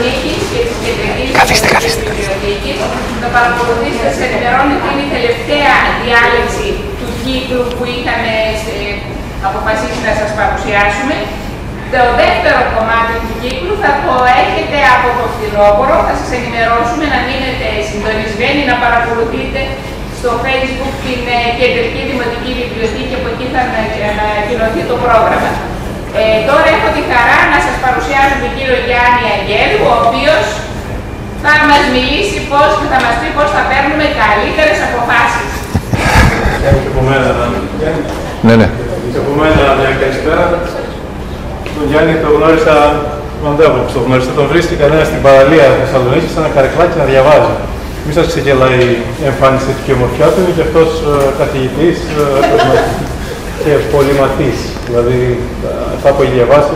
Θεσσαλονίκης και της Κεντρικής Βιβλιοθήκης. Θα παρακολουθήσετε, σας ενημερώνω ότι είναι η τελευταία διάλεξη του κύκλου που είχαμε αποφασίσει να σας παρουσιάσουμε. Το δεύτερο κομμάτι του κύκλου θα το έχετε από το φθινόπωρο. Θα σας ενημερώσουμε να μείνετε συντονισμένοι, να παρακολουθείτε στο Facebook την Κεντρική Δημοτική Βιβλιοθήκη, από εκεί θα ανακοινωθεί το πρόγραμμα. Τώρα έχω τη χαρά να σας παρουσιάσω τον κύριο Γιάννη Αγγέλου, ο οποίος θα μας μιλήσει και θα μας πει πώς θα παίρνουμε καλύτερες αποφάσεις. Ναι. Και από μένα μια καλησπέρα. Τον Γιάννη τον γνώρισα μαντεύω. Τον γνώρισα, τον βρίσκει κανένα στην παραλία Θεσσαλονίκη, σε ένα καρεκλάκι να διαβάζει. Μη σας ξεγελάει η εμφάνιση του και η ομορφιά του, είναι και αυτός καθηγητής και πολυμαθής. Δηλαδή, αυτά που έχει διαβάσει.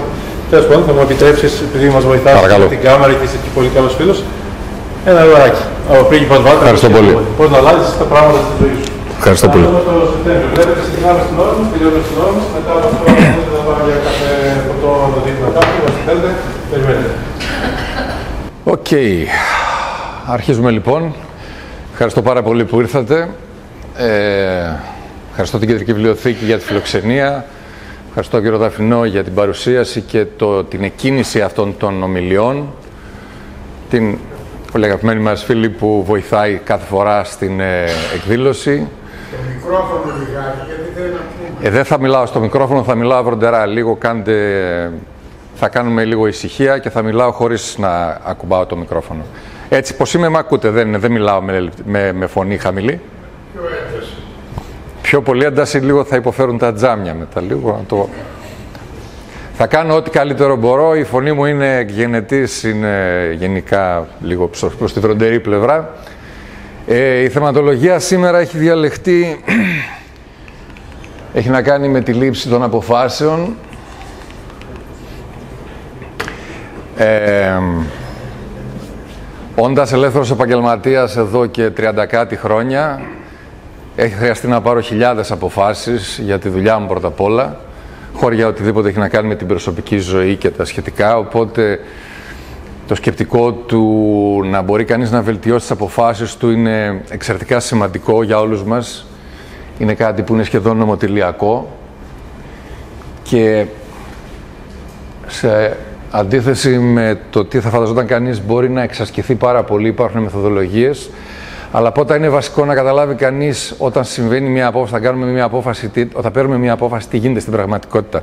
Τέλος πάντων, θα μου επιτρέψεις, επειδή μας βοηθάς με την κάμερα και είσαι και πολύ καλός φίλος, ένα λεπτάκι. Ο πρίγκιπας Βάλτερ. Ευχαριστώ πολύ. Πώς να αλλάζεις τα πράγματα στη ζωή σου. Ευχαριστώ πολύ. Βλέπετε, ξεκινάμε στην ώρα μας, τελειώνουμε στην ώρα μας, μετά από αυτό θα πάμε για καφέ ποτό να το δείτε κάτι, μας θέλετε, περιμένετε. Οκ. Αρχίζουμε λοιπόν. Ευχαριστώ πάρα πολύ που ήρθατε. Ευχαριστώ την Κεντρική Βιβλιοθήκη για τη φιλοξενία. Ευχαριστώ κύριο Δαφινό για την παρουσίαση και την εκκίνηση αυτών των ομιλιών. Την πολύ αγαπημένη μας φίλη που βοηθάει κάθε φορά στην εκδήλωση. Το μικρόφωνο λιγάκι, γιατί δεν ακούμε. Δεν θα μιλάω στο μικρόφωνο, θα μιλάω βροντερά. Λίγο θα κάνουμε λίγο ησυχία και θα μιλάω χωρίς να ακουμπάω το μικρόφωνο. Έτσι, πως είμαι, μ' ακούτε, δεν μιλάω με φωνή χαμηλή. Πιο ένταση. Πιο πολύ ένταση, λίγο θα υποφέρουν τα τζάμια μετά. Θα κάνω ό,τι καλύτερο μπορώ. Η φωνή μου είναι γενετής, είναι γενικά λίγο προς τη βροντερή πλευρά. Η θεματολογία σήμερα έχει διαλεχτεί, έχει να κάνει με τη λήψη των αποφάσεων. Όντας ελεύθερος επαγγελματίας εδώ και 30 κάτι χρόνια, έχει χρειαστεί να πάρω χιλιάδες αποφάσεις για τη δουλειά μου πρώτα απ' όλα, χώρια οτιδήποτε έχει να κάνει με την προσωπική ζωή και τα σχετικά, οπότε το σκεπτικό του να μπορεί κανείς να βελτιώσει τις αποφάσεις του είναι εξαιρετικά σημαντικό για όλους μας. Είναι κάτι που είναι σχεδόν νομοτελειακό και σε αντίθεση με το τι θα φανταζόταν κανείς μπορεί να εξασκηθεί πάρα πολύ, υπάρχουν μεθοδολογίες, αλλά πρώτα είναι βασικό να καταλάβει κανείς όταν συμβαίνει μια απόφαση, όταν παίρνουμε μια απόφαση, τι γίνεται στην πραγματικότητα.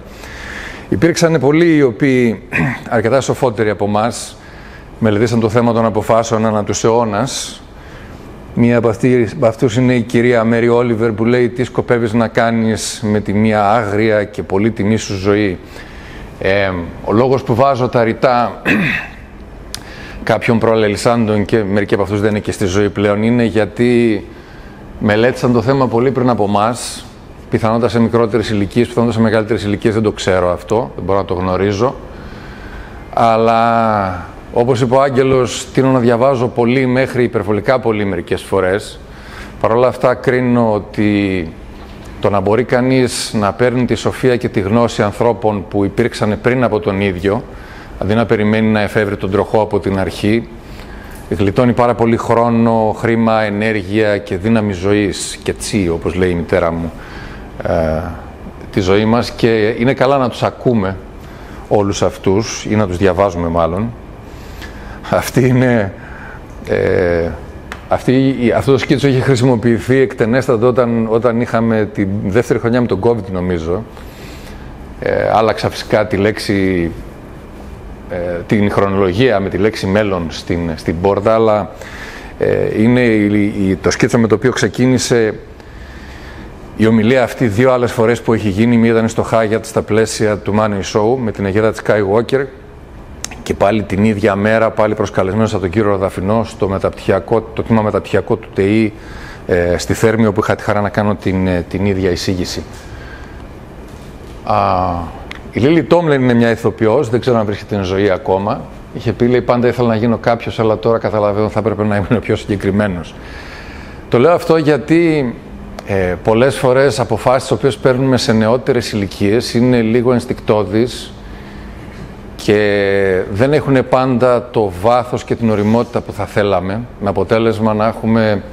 Υπήρξαν πολλοί οι οποίοι, αρκετά σοφότεροι από εμάς, μελετήσαν το θέμα των αποφάσεων ανά τους αιώνας. Μία από αυτούς είναι η κυρία Μέρι Όλιβερ που λέει τι σκοπεύεις να κάνεις με τη μία άγρια και πολύτιμή σου ζωή. Ο λόγος που βάζω τα ρητά κάποιων προαλλελισσάντων και μερικοί από αυτούς δεν είναι και στη ζωή πλέον είναι γιατί μελέτησαν το θέμα πολύ πριν από εμάς, πιθανότατα σε μικρότερες ηλικίες, πιθανότατα σε μεγαλύτερες ηλικίες, δεν το ξέρω αυτό, δεν μπορώ να το γνωρίζω. Αλλά όπως είπε ο Άγγελος, τείνω να διαβάζω πολύ μέχρι υπερβολικά πολύ μερικές φορές. Παρ' όλα αυτά κρίνω ότι το να μπορεί κανείς να παίρνει τη σοφία και τη γνώση ανθρώπων που υπήρξαν πριν από τον ίδιο, αντί να περιμένει να εφεύρει τον τροχό από την αρχή, γλιτώνει πάρα πολύ χρόνο, χρήμα, ενέργεια και δύναμη ζωής και τσι, όπως λέει η μητέρα μου, τη ζωή μας, και είναι καλά να τους ακούμε όλους αυτούς ή να τους διαβάζουμε μάλλον. Αυτό το σκίτσο είχε χρησιμοποιηθεί εκτενέστατα όταν είχαμε τη δεύτερη χρονιά με τον COVID, νομίζω. Άλλαξα φυσικά τη λέξη, την χρονολογία με τη λέξη μέλλον στην πόρτα, αλλά είναι το σκίτσο με το οποίο ξεκίνησε η ομιλία αυτή δύο άλλες φορές που έχει γίνει. Μία ήταν στο Hyatt στα πλαίσια του Money Show με την αιγίδα της Skywalker και πάλι την ίδια μέρα, πάλι προσκαλεσμένος από τον κύριο Ροδαφινό στο το τμήμα μεταπτυχιακό του ΤΕΗ στη Θέρμη, όπου είχα τη χαρά να κάνω την ίδια εισήγηση. Η Λίλι Τόμλεν είναι μια ηθοποιός, δεν ξέρω αν βρίσκεται εν ζωή ακόμα. Είχε πει, λέει, πάντα ήθελα να γίνω κάποιος, αλλά τώρα καταλαβαίνω θα έπρεπε να ήμουν πιο συγκεκριμένος. Το λέω αυτό γιατί πολλές φορές αποφάσεις τις οποίες παίρνουμε σε νεότερες ηλικίες είναι λίγο ενστικτώδεις και δεν έχουν πάντα το βάθος και την ωριμότητα που θα θέλαμε, με αποτέλεσμα να έχουμε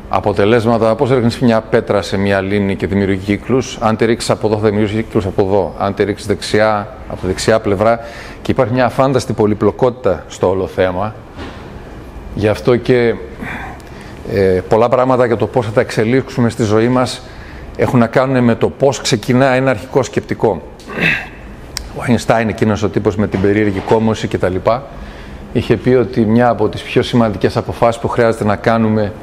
αποτελέσματα, πώς ρίχνεις μια πέτρα σε μια λίμνη και δημιουργεί κύκλους. Αν τη ρίξεις από εδώ θα δημιουργήσει κύκλους από εδώ. Αν τη ρίξεις δεξιά, από τη δεξιά πλευρά. Και υπάρχει μια αφάνταστη πολυπλοκότητα στο όλο θέμα. Γι' αυτό και πολλά πράγματα για το πώς θα τα εξελίξουμε στη ζωή μας έχουν να κάνουν με το πώς ξεκινά ένα αρχικό σκεπτικό. Ο Αϊνστάιν, εκείνος ο τύπος με την περίεργη κόμωση κτλ., είχε πει ότι μια από τις πιο σημαντικές αποφάσεις που χρειάζεται να κάνουμε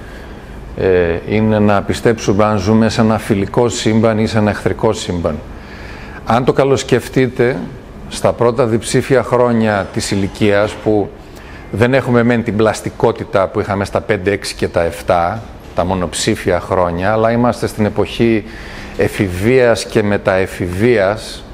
είναι να πιστέψουμε αν ζούμε σε ένα φιλικό σύμπαν ή σε ένα εχθρικό σύμπαν. Αν το καλοσκεφτείτε, στα πρώτα διψήφια χρόνια της ηλικίας, που δεν έχουμε μεν την πλαστικότητα που είχαμε στα 5, 6 και τα 7, τα μονοψήφια χρόνια, αλλά είμαστε στην εποχή εφηβείας και μεταεφηβείας,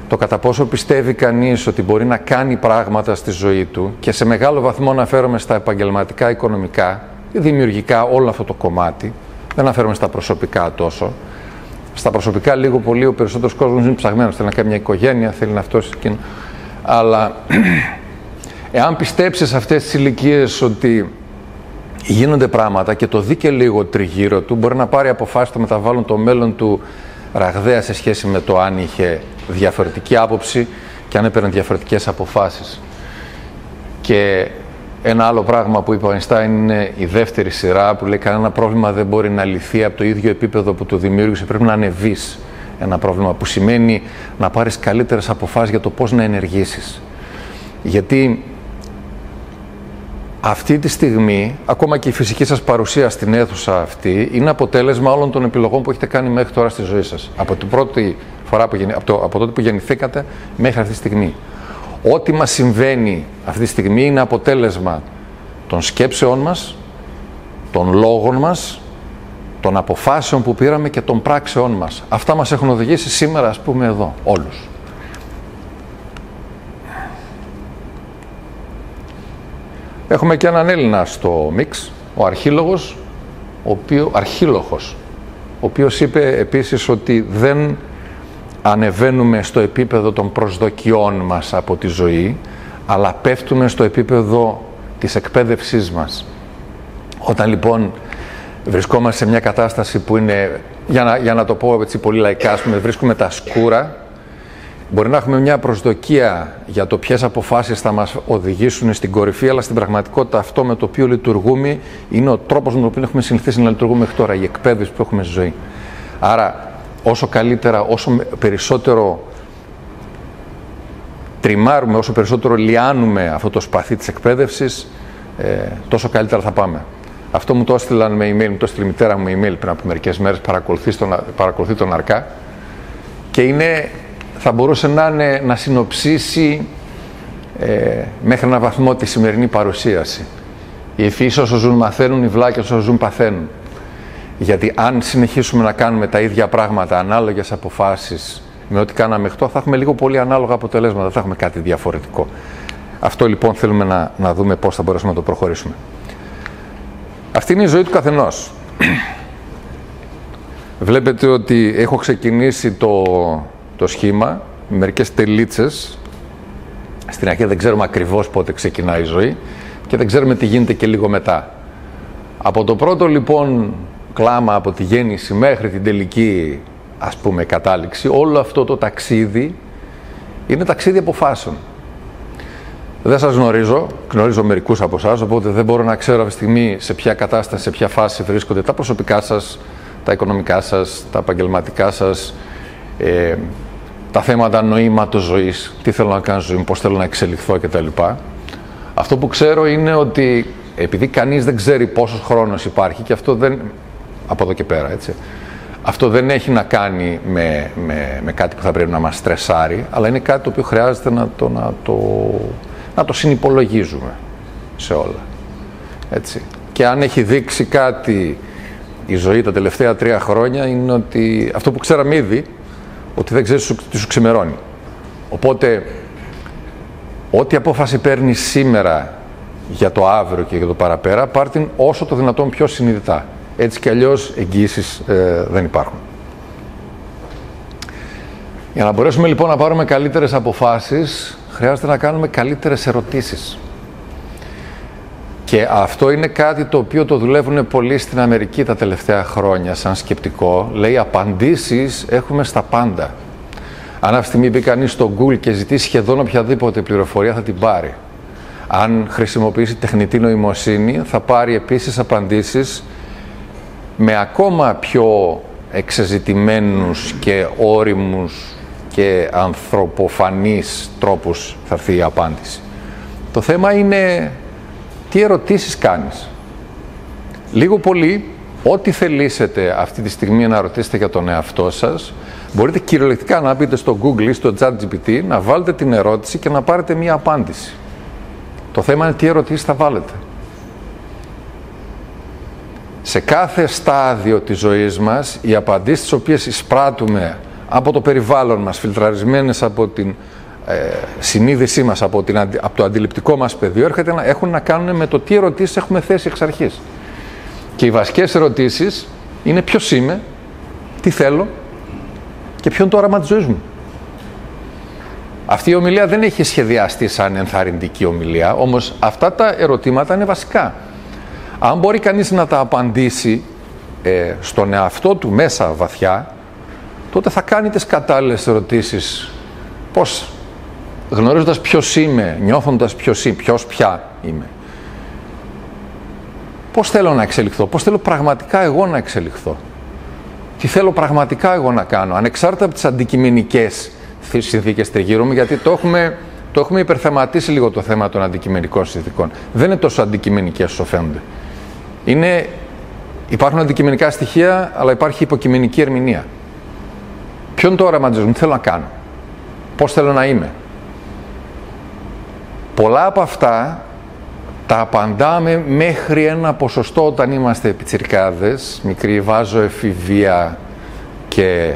το κατά πόσο πιστεύει κανείς ότι μπορεί να κάνει πράγματα στη ζωή του, και σε μεγάλο βαθμό αναφέρομαι στα επαγγελματικά, οικονομικά, δημιουργικά, όλο αυτό το κομμάτι, δεν αναφέρομαι στα προσωπικά τόσο. Στα προσωπικά λίγο πολύ ο περισσότερος κόσμος είναι ψαγμένος, θέλει να κάνει μια οικογένεια, θέλει να αυτός εκείνο. Αλλά εάν πιστέψεις σε αυτές τις ηλικίες ότι γίνονται πράγματα και το δει και λίγο τριγύρω του, μπορεί να πάρει αποφάσεις που μεταβάλλουν το μέλλον του ραγδαία σε σχέση με το αν είχε διαφορετική άποψη και αν έπαιρνε διαφορετικές αποφάσεις. Και ένα άλλο πράγμα που είπε ο Αϊνστάιν είναι η δεύτερη σειρά, που λέει κανένα πρόβλημα δεν μπορεί να λυθεί από το ίδιο επίπεδο που το δημιούργησε, πρέπει να ανεβείς ένα πρόβλημα, που σημαίνει να πάρεις καλύτερες αποφάσεις για το πώς να ενεργήσεις. Γιατί αυτή τη στιγμή, ακόμα και η φυσική σας παρουσία στην αίθουσα αυτή, είναι αποτέλεσμα όλων των επιλογών που έχετε κάνει μέχρι τώρα στη ζωή σας. Από την πρώτη φορά από τότε που γεννηθήκατε μέχρι αυτή τη στιγμή. Ό,τι μας συμβαίνει αυτή τη στιγμή είναι αποτέλεσμα των σκέψεών μας, των λόγων μας, των αποφάσεων που πήραμε και των πράξεών μας. Αυτά μας έχουν οδηγήσει σήμερα, ας πούμε, εδώ, όλους. Έχουμε και έναν Έλληνα στο μίξ, ο Αρχίλοχος, ο οποίος είπε επίσης ότι δεν ανεβαίνουμε στο επίπεδο των προσδοκιών μας από τη ζωή, αλλά πέφτουμε στο επίπεδο της εκπαίδευσής μας. Όταν λοιπόν βρισκόμαστε σε μια κατάσταση που είναι, για να το πω έτσι πολύ λαϊκά, ας πούμε, βρίσκουμε τα σκούρα, μπορεί να έχουμε μια προσδοκία για το ποιες αποφάσεις θα μας οδηγήσουν στην κορυφή, αλλά στην πραγματικότητα αυτό με το οποίο λειτουργούμε είναι ο τρόπος με τον οποίο έχουμε συνηθίσει να λειτουργούμε μέχρι τώρα, η εκπαίδευση που έχουμε στη ζωή. Άρα, όσο καλύτερα, όσο περισσότερο τριμάρουμε, όσο περισσότερο λιάνουμε αυτό το σπαθί της εκπαίδευσης, τόσο καλύτερα θα πάμε. Αυτό μου το έστειλαν με email, μου το έστειλε η μητέρα μου με email πριν από μερικές μέρες, παρακολουθεί τον Αρκά, και θα μπορούσε να συνοψίσει μέχρι έναν βαθμό τη σημερινή παρουσίαση. Οι ευφυείς όσο ζουν μαθαίνουν, οι βλάκες όσο ζουν παθαίνουν. Γιατί αν συνεχίσουμε να κάνουμε τα ίδια πράγματα, ανάλογες αποφάσεις με ό,τι κάναμε μέχρι τώρα, θα έχουμε λίγο πολύ ανάλογα αποτελέσματα, δεν θα έχουμε κάτι διαφορετικό. Αυτό λοιπόν θέλουμε να δούμε πώς θα μπορέσουμε να το προχωρήσουμε. Αυτή είναι η ζωή του καθενός. Βλέπετε ότι έχω ξεκινήσει το σχήμα με μερικές τελίτσες. Στην αρχή δεν ξέρουμε ακριβώς πότε ξεκινάει η ζωή και δεν ξέρουμε τι γίνεται και λίγο μετά. Από το πρώτο λοιπόν κλάμα, από τη γέννηση μέχρι την τελική, ας πούμε, κατάληξη, όλο αυτό το ταξίδι είναι ταξίδι αποφάσεων. Δεν σας γνωρίζω μερικούς από εσάς, οπότε δεν μπορώ να ξέρω αυτή τη στιγμή σε ποια κατάσταση, σε ποια φάση βρίσκονται τα προσωπικά σας, τα οικονομικά σας, τα επαγγελματικά σας, τα θέματα νοήματος ζωής, τι θέλω να κάνω στη ζωή μου, πώς θέλω να εξελιχθώ κτλ. Αυτό που ξέρω είναι ότι επειδή κανείς δεν ξέρει πόσος χρόνος υπάρχει, και αυτό δεν, από εδώ και πέρα, έτσι, αυτό δεν έχει να κάνει με κάτι που θα πρέπει να μας στρεσάρει, αλλά είναι κάτι το οποίο χρειάζεται να το συνυπολογίζουμε σε όλα. Έτσι. Και αν έχει δείξει κάτι η ζωή τα τελευταία 3 χρόνια, είναι ότι αυτό που ξέραμε ήδη, ότι δεν ξέρεις τι σου ξημερώνει. Οπότε, ό,τι απόφαση παίρνεις σήμερα για το αύριο και για το παραπέρα, πάρ' την όσο το δυνατόν πιο συνειδητά. Έτσι κι αλλιώς εγγύησεις δεν υπάρχουν. Για να μπορέσουμε λοιπόν να πάρουμε καλύτερες αποφάσεις, χρειάζεται να κάνουμε καλύτερες ερωτήσεις. Και αυτό είναι κάτι το οποίο το δουλεύουν πολύ στην Αμερική τα τελευταία χρόνια σαν σκεπτικό. Λέει, απαντήσεις έχουμε στα πάντα. Αν αυτή τη στιγμή μπει κανείς στο Google και ζητήσει σχεδόν οποιαδήποτε πληροφορία, θα την πάρει. Αν χρησιμοποιήσει τεχνητή νοημοσύνη, θα πάρει επίσης απαντήσεις με ακόμα πιο εξεζητημένους και όριμους και ανθρωποφανείς τρόπους θα έρθει η απάντηση. Το θέμα είναι τι ερωτήσεις κάνεις. Λίγο πολύ, ό,τι θελήσετε αυτή τη στιγμή να ρωτήσετε για τον εαυτό σας, μπορείτε κυριολεκτικά να μπείτε στο Google ή στο ChatGPT, να βάλετε την ερώτηση και να πάρετε μία απάντηση. Το θέμα είναι τι ερωτήσεις θα βάλετε. Σε κάθε στάδιο της ζωής μας, οι απαντήσεις τις οποίες εισπράττουμε από το περιβάλλον μας, φιλτραρισμένες από την συνείδησή μας, από το αντιληπτικό μας πεδίο, έχουν να κάνουν με το τι ερωτήσεις έχουμε θέσει εξ αρχής. Και οι βασικές ερωτήσεις είναι ποιος είμαι, τι θέλω και ποιο είναι το όραμα της ζωής μου. Αυτή η ομιλία δεν έχει σχεδιαστεί σαν ενθαρρυντική ομιλία, όμως αυτά τα ερωτήματα είναι βασικά. Αν μπορεί κανείς να τα απαντήσει στον εαυτό του μέσα βαθιά, τότε θα κάνει τις κατάλληλες ερωτήσεις. Πώς, γνωρίζοντας ποιος είμαι, νιώθοντας ποιος πια είμαι. Πώς θέλω να εξελιχθώ, πώς θέλω πραγματικά εγώ να εξελιχθώ. Τι θέλω πραγματικά εγώ να κάνω, ανεξάρτητα από τις αντικειμενικές συνθήκες τριγύρω μου, γιατί το έχουμε υπερθεματίσει λίγο το θέμα των αντικειμενικών συνθήκων. Δεν είναι τόσο αντικειμενικές όσο φαίνονται. Υπάρχουν αντικειμενικά στοιχεία, αλλά υπάρχει υποκειμενική ερμηνεία. Ποιο είναι το όραμα της ζωής μου, τι θέλω να κάνω, πώς θέλω να είμαι. Πολλά από αυτά τα απαντάμε μέχρι ένα ποσοστό όταν είμαστε πιτσιρικάδες, μικροί, βάζω εφηβεία και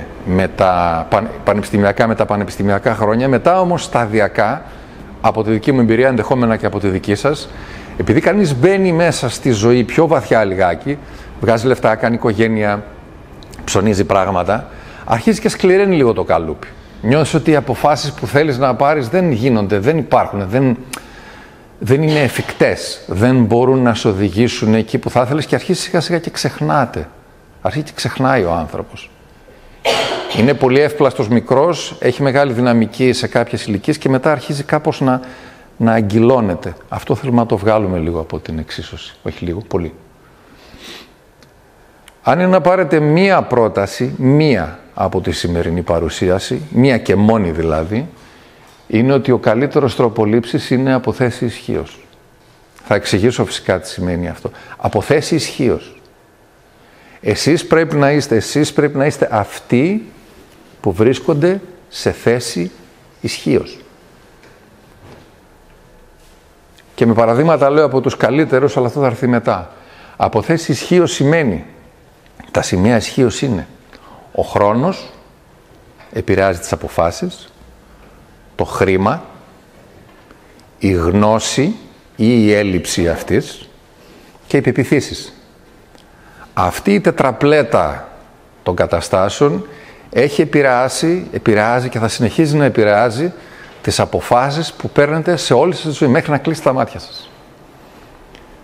πανεπιστημιακά, με τα πανεπιστημιακά χρόνια. Μετά όμως σταδιακά, από τη δική μου εμπειρία, ενδεχόμενα και από τη δική σας, επειδή κανείς μπαίνει μέσα στη ζωή πιο βαθιά λιγάκι, βγάζει λεφτά, κάνει οικογένεια, ψωνίζει πράγματα, αρχίζει και σκληραίνει λίγο το καλούπι. Νιώθεις ότι οι αποφάσεις που θέλεις να πάρεις δεν γίνονται, δεν υπάρχουν, δεν είναι εφικτές, δεν μπορούν να σε οδηγήσουν εκεί που θα ήθελες και αρχίζει σιγά σιγά και ξεχνάτε. Αρχίζει και ξεχνάει ο άνθρωπος. Είναι πολύ εύπλαστος μικρός, έχει μεγάλη δυναμική σε κάποιες ηλικίες και μετά αρχίζει κάπως να αγκυλώνεται. Αυτό θέλουμε να το βγάλουμε λίγο από την εξίσωση. Όχι λίγο, πολύ. Αν είναι να πάρετε μία πρόταση, μία από τη σημερινή παρουσίαση, μία και μόνη δηλαδή, είναι ότι ο καλύτερος τρόπος λήψης είναι από θέση ισχύως. Θα εξηγήσω φυσικά τι σημαίνει αυτό. Από θέση ισχύως. Εσείς πρέπει να είστε αυτοί που βρίσκονται σε θέση ισχύως. Και με παραδείγματα λέω από τους καλύτερους, αλλά αυτό θα έρθει μετά. Από θέση ισχύως σημαίνει, τα σημεία ισχύως είναι, ο χρόνος επηρεάζει τις αποφάσεις, το χρήμα, η γνώση ή η έλλειψη αυτής και οι πεποιθήσεις. Αυτή η τετραπλέτα των καταστάσεων έχει επηρεάζει και θα συνεχίζει να επηρεάζει τις αποφάσεις που παίρνετε σε όλη σας τη ζωή μέχρι να κλείσετε τα μάτια σας.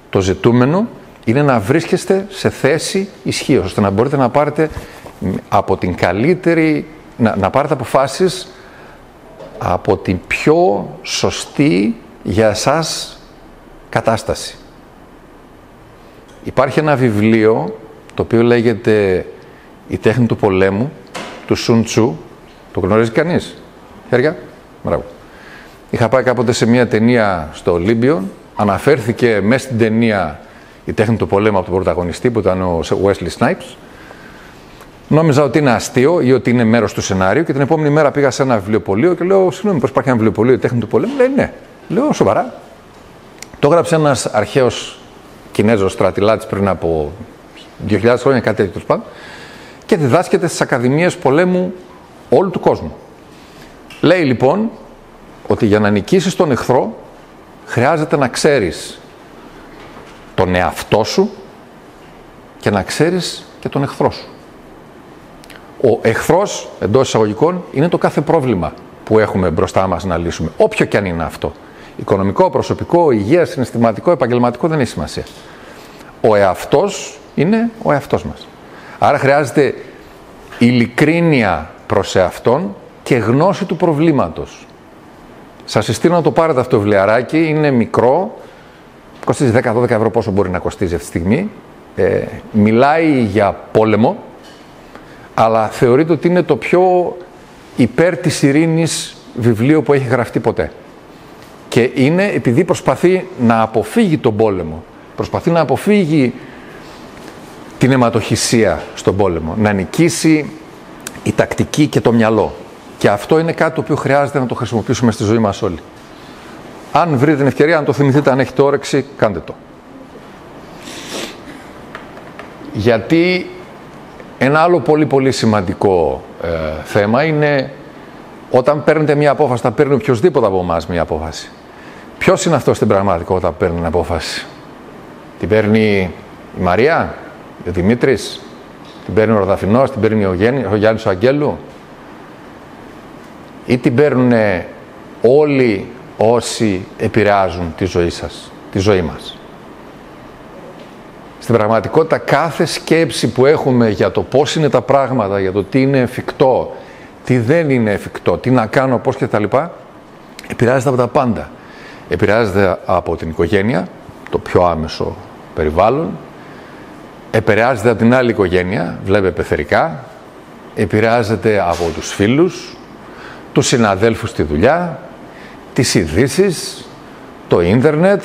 Το ζητούμενο είναι να βρίσκεστε σε θέση ισχύως, ώστε να μπορείτε να πάρετε από την καλύτερη, να πάρετε αποφάσεις από την πιο σωστή για εσάς κατάσταση. Υπάρχει ένα βιβλίο το οποίο λέγεται «Η τέχνη του πολέμου» του Σουν Τσου. Το γνωρίζει κανείς? Χέρια. Μπράβο. Είχα πάει κάποτε σε μια ταινία στο Ολύμπιο. Αναφέρθηκε μέσα στην ταινία η τέχνη του πολέμου από τον πρωταγωνιστή που ήταν ο Wesley Snipes. Νόμιζα ότι είναι αστείο ή ότι είναι μέρος του σενάριου και την επόμενη μέρα πήγα σε ένα βιβλιοπωλείο και λέω: συγγνώμη, πώς υπάρχει ένα βιβλιοπωλείο η τέχνη του πολέμου? Λέει ναι. Λέω σοβαρά. Το έγραψε ένας αρχαίος Κινέζος στρατιλάτης πριν από 2.000 χρόνια, κάτι τέτοιο πάντων, και διδάσκεται στις ακαδημίες πολέμου όλου του κόσμου. Λέει λοιπόν ότι για να νικήσεις τον εχθρό χρειάζεται να ξέρεις τον εαυτό σου και να ξέρεις και τον εχθρό σου. Ο εχθρός, εντός εισαγωγικών, είναι το κάθε πρόβλημα που έχουμε μπροστά μας να λύσουμε. Όποιο και αν είναι αυτό. Οικονομικό, προσωπικό, υγεία, συναισθηματικό, επαγγελματικό, δεν έχει σημασία. Ο εαυτός είναι ο εαυτός μας. Άρα χρειάζεται ειλικρίνεια προς εαυτόν και γνώση του προβλήματος. Σας συστήνω να το πάρετε αυτό το βιβλιαράκι, είναι μικρό, κοστίζει 10-12 ευρώ πόσο μπορεί να κοστίζει αυτή τη στιγμή. Μιλάει για πόλεμο, αλλά θεωρείται ότι είναι το πιο υπέρ της ειρήνης βιβλίο που έχει γραφτεί ποτέ. Και είναι επειδή προσπαθεί να αποφύγει τον πόλεμο, προσπαθεί να αποφύγει την αιματοχυσία στον πόλεμο, να νικήσει η τακτική και το μυαλό. Και αυτό είναι κάτι το οποίο χρειάζεται να το χρησιμοποιήσουμε στη ζωή μας όλοι. Αν βρείτε την ευκαιρία, αν το θυμηθείτε, αν έχετε όρεξη, κάντε το. Γιατί ένα άλλο πολύ σημαντικό θέμα είναι όταν παίρνετε μια απόφαση, θα παίρνει οποιοδήποτε από εμάς μια απόφαση. Ποιος είναι αυτός στην πραγματικότητα που παίρνει την απόφαση? Την παίρνει η Μαρία, ο Δημήτρης, την παίρνει ο Ροδαφινός, την παίρνει ο Γιάννης ο Αγγέλου, ή την παίρνουν όλοι όσοι επηρεάζουν τη ζωή σας, τη ζωή μας? Στην πραγματικότητα κάθε σκέψη που έχουμε για το πώς είναι τα πράγματα, για το τι είναι εφικτό, τι δεν είναι εφικτό, τι να κάνω, πώς και τα λοιπά, επηρεάζεται από τα πάντα. Επηρεάζεται από την οικογένεια, το πιο άμεσο περιβάλλον, επηρεάζεται από την άλλη οικογένεια, βλέπε πεθερικά, επηρεάζεται από τους φίλους, τους συναδέλφους στη δουλειά, τις ειδήσεις, το ίντερνετ,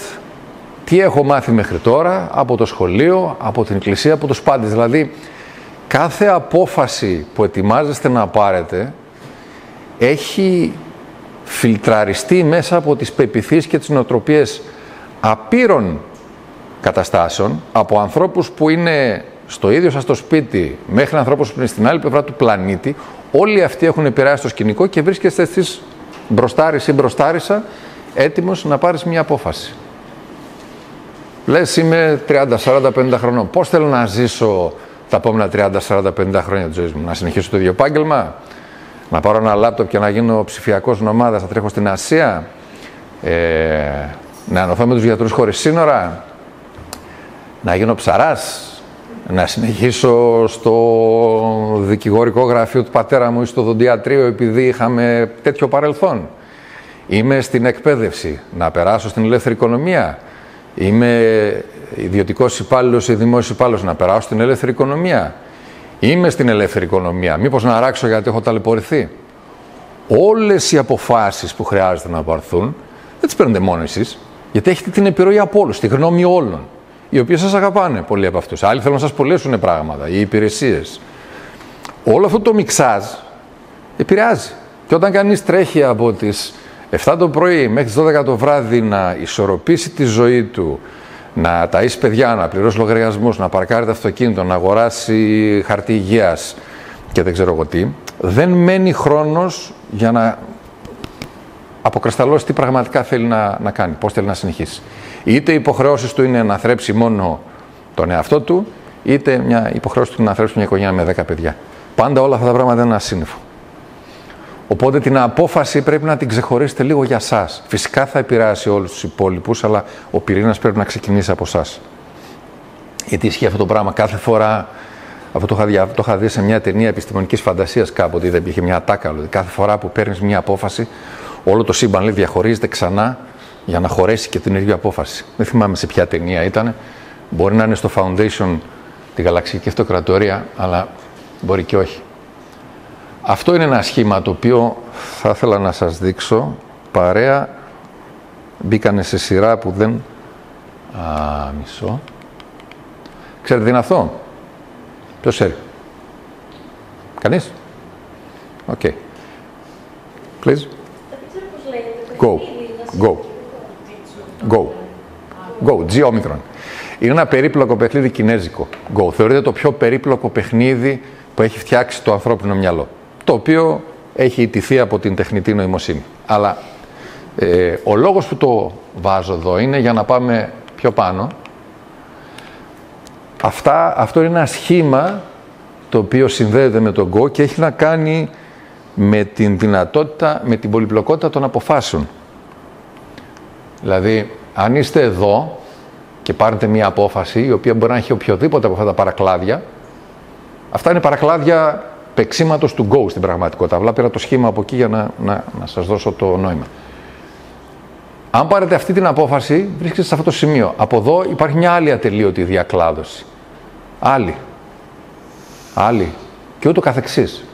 τι έχω μάθει μέχρι τώρα, από το σχολείο, από την εκκλησία, από τους πάντες. Δηλαδή, κάθε απόφαση που ετοιμάζεστε να πάρετε έχει φιλτραριστεί μέσα από τις πεποιθήσεις και τις νοοτροπίες απείρων καταστάσεων, από ανθρώπους που είναι στο ίδιο σας το σπίτι μέχρι ανθρώπους που είναι στην άλλη πλευρά του πλανήτη. Όλοι αυτοί έχουν επηρεάσει το σκηνικό και βρίσκεστε εσείς μπροστάρις ή μπροστάρισα έτοιμος να πάρεις μια απόφαση. Λες, είμαι 30, 40, 50 χρονών. Πώς θέλω να ζήσω τα επόμενα 30, 40, 50 χρόνια της ζωής μου? Να συνεχίσω το ίδιο επάγγελμα? Να πάρω ένα λάπτοπ και να γίνω ψηφιακός νομάδας, να τρέχω στην Ασία? Να ενωθώ με τους γιατρούς χωρίς σύνορα? Να γίνω ψαράς? Να συνεχίσω στο δικηγορικό γραφείο του πατέρα μου ή στο δοντιατρίο επειδή είχαμε τέτοιο παρελθόν? Είμαι στην εκπαίδευση, να περάσω στην ελεύθερη οικονομία? Είμαι ιδιωτικός υπάλληλος ή δημόσιος υπάλληλος, να περάσω στην ελεύθερη οικονομία? Είμαι στην ελεύθερη οικονομία, μήπως να αράξω γιατί έχω ταλαιπωρηθεί? Όλες οι αποφάσεις που χρειάζεται να πάρθουν δεν τις παίρνετε μόνο εσείς, γιατί έχετε την επιρροή από όλους, τη γνώμη όλων, οι οποίοι σας αγαπάνε πολλοί από αυτούς. Άλλοι θέλουν να σας πουλήσουν πράγματα, οι υπηρεσίες. Όλο αυτό το μιξάζ επηρεάζει. Και όταν κανείς τρέχει από τις 7 το πρωί μέχρι τις 12 το βράδυ να ισορροπήσει τη ζωή του, να ταΐσει παιδιά, να πληρώσει λογαριασμούς, να παρκάρει το αυτοκίνητο, να αγοράσει χαρτί υγείας και δεν ξέρω εγώ τι, δεν μένει χρόνος για να αποκρισταλώσει τι πραγματικά θέλει να κάνει, πώς θέλει να συνεχίσει. Είτε οι υποχρεώσεις του είναι να θρέψει μόνο τον εαυτό του, είτε μια υποχρέωση του να θρέψει μια οικογένεια με 10 παιδιά. Πάντα όλα αυτά τα πράγματα είναι ένα σύννεφο. Οπότε την απόφαση πρέπει να την ξεχωρίσετε λίγο για σας. Φυσικά θα επηρεάσει όλους τους υπόλοιπους, αλλά ο πυρήνας πρέπει να ξεκινήσει από εσάς. Γιατί ισχύει αυτό το πράγμα κάθε φορά. Αυτό το είχα δει σε μια ταινία επιστημονικής φαντασίας κάποτε, δεν υπήρχε μια ατάκα. Δηλαδή, κάθε φορά που παίρνεις μια απόφαση, όλο το σύμπαν λέει, διαχωρίζεται ξανά για να χωρέσει και την ίδια απόφαση. Δεν θυμάμαι σε ποια ταινία ήταν. Μπορεί να είναι στο Foundation, τη Γαλαξική Αυτοκρατορία, αλλά μπορεί και όχι. Αυτό είναι ένα σχήμα το οποίο θα ήθελα να σας δείξω. Παρέα μπήκανε σε σειρά που δεν... μισό. Ξέρετε τι είναι αυτό? Ποιος ξέρει? Κανείς? Οκ. Okay. Please. Go. Go. Go. Go. Geometron. Είναι ένα περίπλοκο παιχνίδι κινέζικο. Go. Θεωρείται το πιο περίπλοκο παιχνίδι που έχει φτιάξει το ανθρώπινο μυαλό. Το οποίο έχει ιτηθεί από την τεχνητή νοημοσύνη. Αλλά ο λόγος που το βάζω εδώ είναι για να πάμε πιο πάνω. Αυτό είναι ένα σχήμα το οποίο συνδέεται με τον Go και έχει να κάνει με την δυνατότητα, με την πολυπλοκότητα των αποφάσεων. Δηλαδή, αν είστε εδώ και πάρετε μια απόφαση η οποία μπορεί να έχει οποιοδήποτε από αυτά τα παρακλάδια, αυτά είναι παρακλάδια παίξηματος του Go στην πραγματικότητα. Απλά πήρα το σχήμα από εκεί για να σας δώσω το νόημα. Αν πάρετε αυτή την απόφαση, βρίσκεστε σε αυτό το σημείο. Από εδώ υπάρχει μια άλλη ατελείωτη διακλάδωση. Άλλη. Και ούτω καθεξής.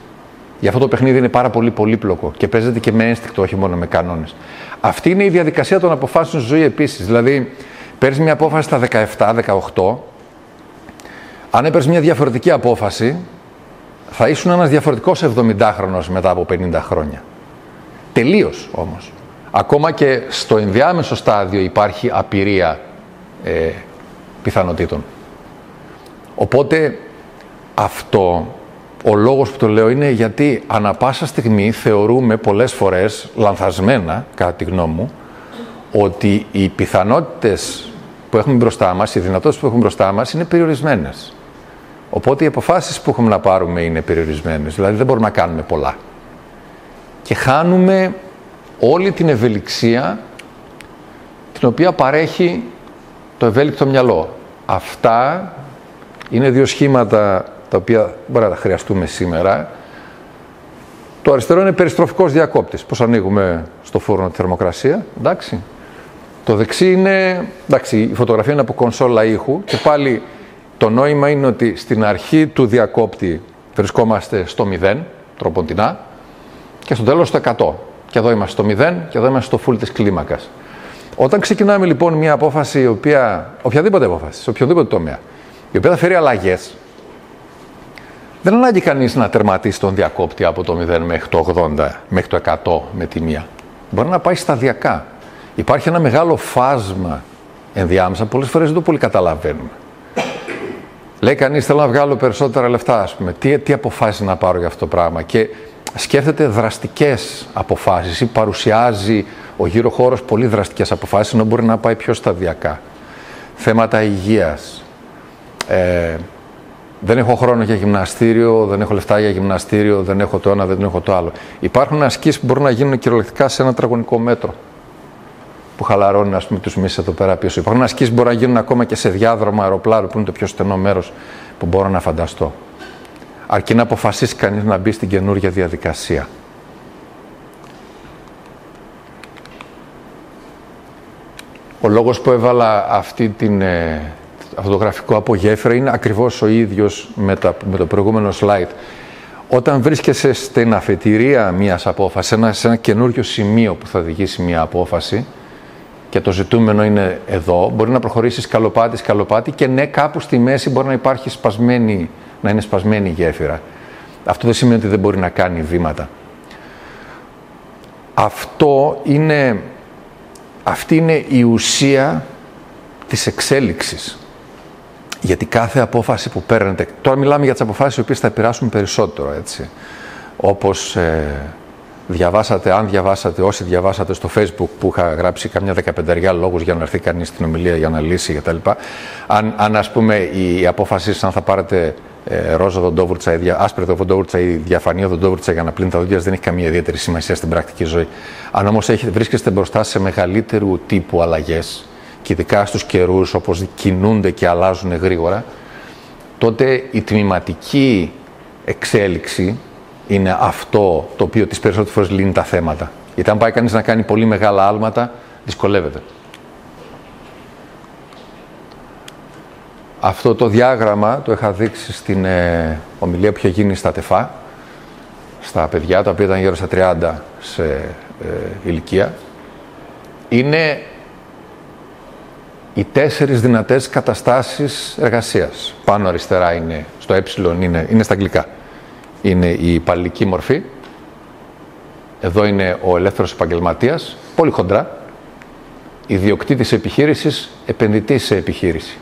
Γι' αυτό το παιχνίδι είναι πάρα πολύ πολύπλοκο και παίζεται και με ένστικτο, όχι μόνο με κανόνες. Αυτή είναι η διαδικασία των αποφάσεων στη ζωή επίσης. Δηλαδή, παίρνεις μια απόφαση στα 17-18, αν έπαιρνες μια διαφορετική απόφαση, θα ήσουν ένας διαφορετικός 70χρονος μετά από 50 χρόνια. Τελείως όμως. Ακόμα και στο ενδιάμεσο στάδιο υπάρχει απειρία πιθανότητων. Οπότε αυτό, ο λόγος που το λέω είναι γιατί ανά πάσα στιγμή θεωρούμε πολλές φορές, λανθασμένα κατά τη γνώμη μου, ότι οι πιθανότητες που έχουμε μπροστά μας, οι δυνατότητες που έχουμε μπροστά μας είναι περιορισμένες. Οπότε οι αποφάσεις που έχουμε να πάρουμε είναι περιορισμένες, δηλαδή δεν μπορούμε να κάνουμε πολλά. Και χάνουμε όλη την ευελιξία την οποία παρέχει το ευέλικτο μυαλό. Αυτά είναι δύο σχήματα τα οποία μπορεί να τα χρειαστούμε σήμερα. Το αριστερό είναι περιστροφικός διακόπτης. Πώς ανοίγουμε στο φούρνο τη θερμοκρασία, εντάξει. Το δεξί είναι, εντάξει, η φωτογραφία είναι από κονσόλα ήχου και πάλι το νόημα είναι ότι στην αρχή του διακόπτη βρισκόμαστε στο 0, τροποντινά, και στο τέλος στο 100. Και εδώ είμαστε στο 0 και εδώ είμαστε στο full της κλίμακας. Όταν ξεκινάμε λοιπόν μια απόφαση, οποιαδήποτε απόφαση, σε οποιοδήποτε τομέα, η οποία θα φέρει αλλαγές, δεν ανάγκη κανείς να τερματίσει τον διακόπτη από το 0 μέχρι το 80, μέχρι το 100 με τη μία. Μπορεί να πάει σταδιακά. Υπάρχει ένα μεγάλο φάσμα ενδιάμεσα, πολλές φορές δεν το πολύ καταλαβαίνουμε. Λέει κανείς, θέλω να βγάλω περισσότερα λεφτά, ας πούμε. Τι αποφάσεις να πάρω για αυτό το πράγμα. Και σκέφτεται δραστικές αποφάσεις ή παρουσιάζει ο γύρω χώρος πολύ δραστικές αποφάσεις, ενώ μπορεί να πάει πιο σταδιακά. Θέματα υγείας. Δεν έχω χρόνο για γυμναστήριο, δεν έχω λεφτά για γυμναστήριο, δεν έχω το ένα, δεν έχω το άλλο. Υπάρχουν ασκήσεις που μπορούν να γίνουν κυριολεκτικά σε ένα τετραγωνικό μέτρο, που χαλαρώνει, ας πούμε, τους μυς εδώ πέρα πίσω. Υπάρχουν ασκήσεις που μπορούν να γίνουν ακόμα και σε διάδρομο αεροπλάνου, που είναι το πιο στενό μέρος που μπορώ να φανταστώ. Αρκεί να αποφασίσει κανείς να μπει στην καινούργια διαδικασία. Ο λόγος που έβαλα αυτό το γραφικό από γέφυρα είναι ακριβώς ο ίδιος με το προηγούμενο slide. Όταν βρίσκεσαι στην αφετηρία μιας απόφασης, σε ένα καινούριο σημείο που θα οδηγήσει μια απόφαση και το ζητούμενο είναι εδώ, μπορεί να προχωρήσεις σκαλοπάτι και ναι, κάπου στη μέση μπορεί να υπάρχει να είναι σπασμένη η γέφυρα. Αυτό δεν σημαίνει ότι δεν μπορεί να κάνει βήματα. Αυτή είναι η ουσία της εξέλιξης. Γιατί κάθε απόφαση που παίρνετε, τώρα μιλάμε για τις αποφάσεις οι οποίες θα επηρεάσουν περισσότερο, έτσι. Όπως όσοι διαβάσατε στο Facebook που είχα γράψει καμιά 15 λόγους για να έρθει κανείς στην ομιλία για να λύσει κτλ. Αν ας πούμε η απόφαση αν θα πάρετε ρόζα οδοντόβουρτσα ή άσπρη οδοντόβουρτσα ή διαφανή οδοντόβουρτσα για να πλύνετε τα δόντια δεν έχει καμία ιδιαίτερη σημασία στην πρακτική ζωή. Αν όμως βρίσκεστε μπροστά σε μεγαλύτερου τύπου αλλαγές, και ειδικά στους καιρούς όπως κινούνται και αλλάζουν γρήγορα, τότε η τμηματική εξέλιξη είναι αυτό το οποίο τις περισσότερες φορές λύνει τα θέματα. Γιατί αν πάει κανείς να κάνει πολύ μεγάλα άλματα, δυσκολεύεται. Αυτό το διάγραμμα το είχα δείξει στην ομιλία που είχε γίνει στα ΤΕΦΑ, στα παιδιά, τα οποία ήταν γύρω στα 30 σε ηλικία. Είναι οι 4 δυνατές καταστάσεις εργασίας. Πάνω αριστερά είναι, στο είναι στα αγγλικά. Είναι η υπαλληλική μορφή. Εδώ είναι ο ελεύθερος επαγγελματίας, πολύ χοντρά. Ιδιοκτήτης επιχείρησης, επενδυτής σε επιχείρηση.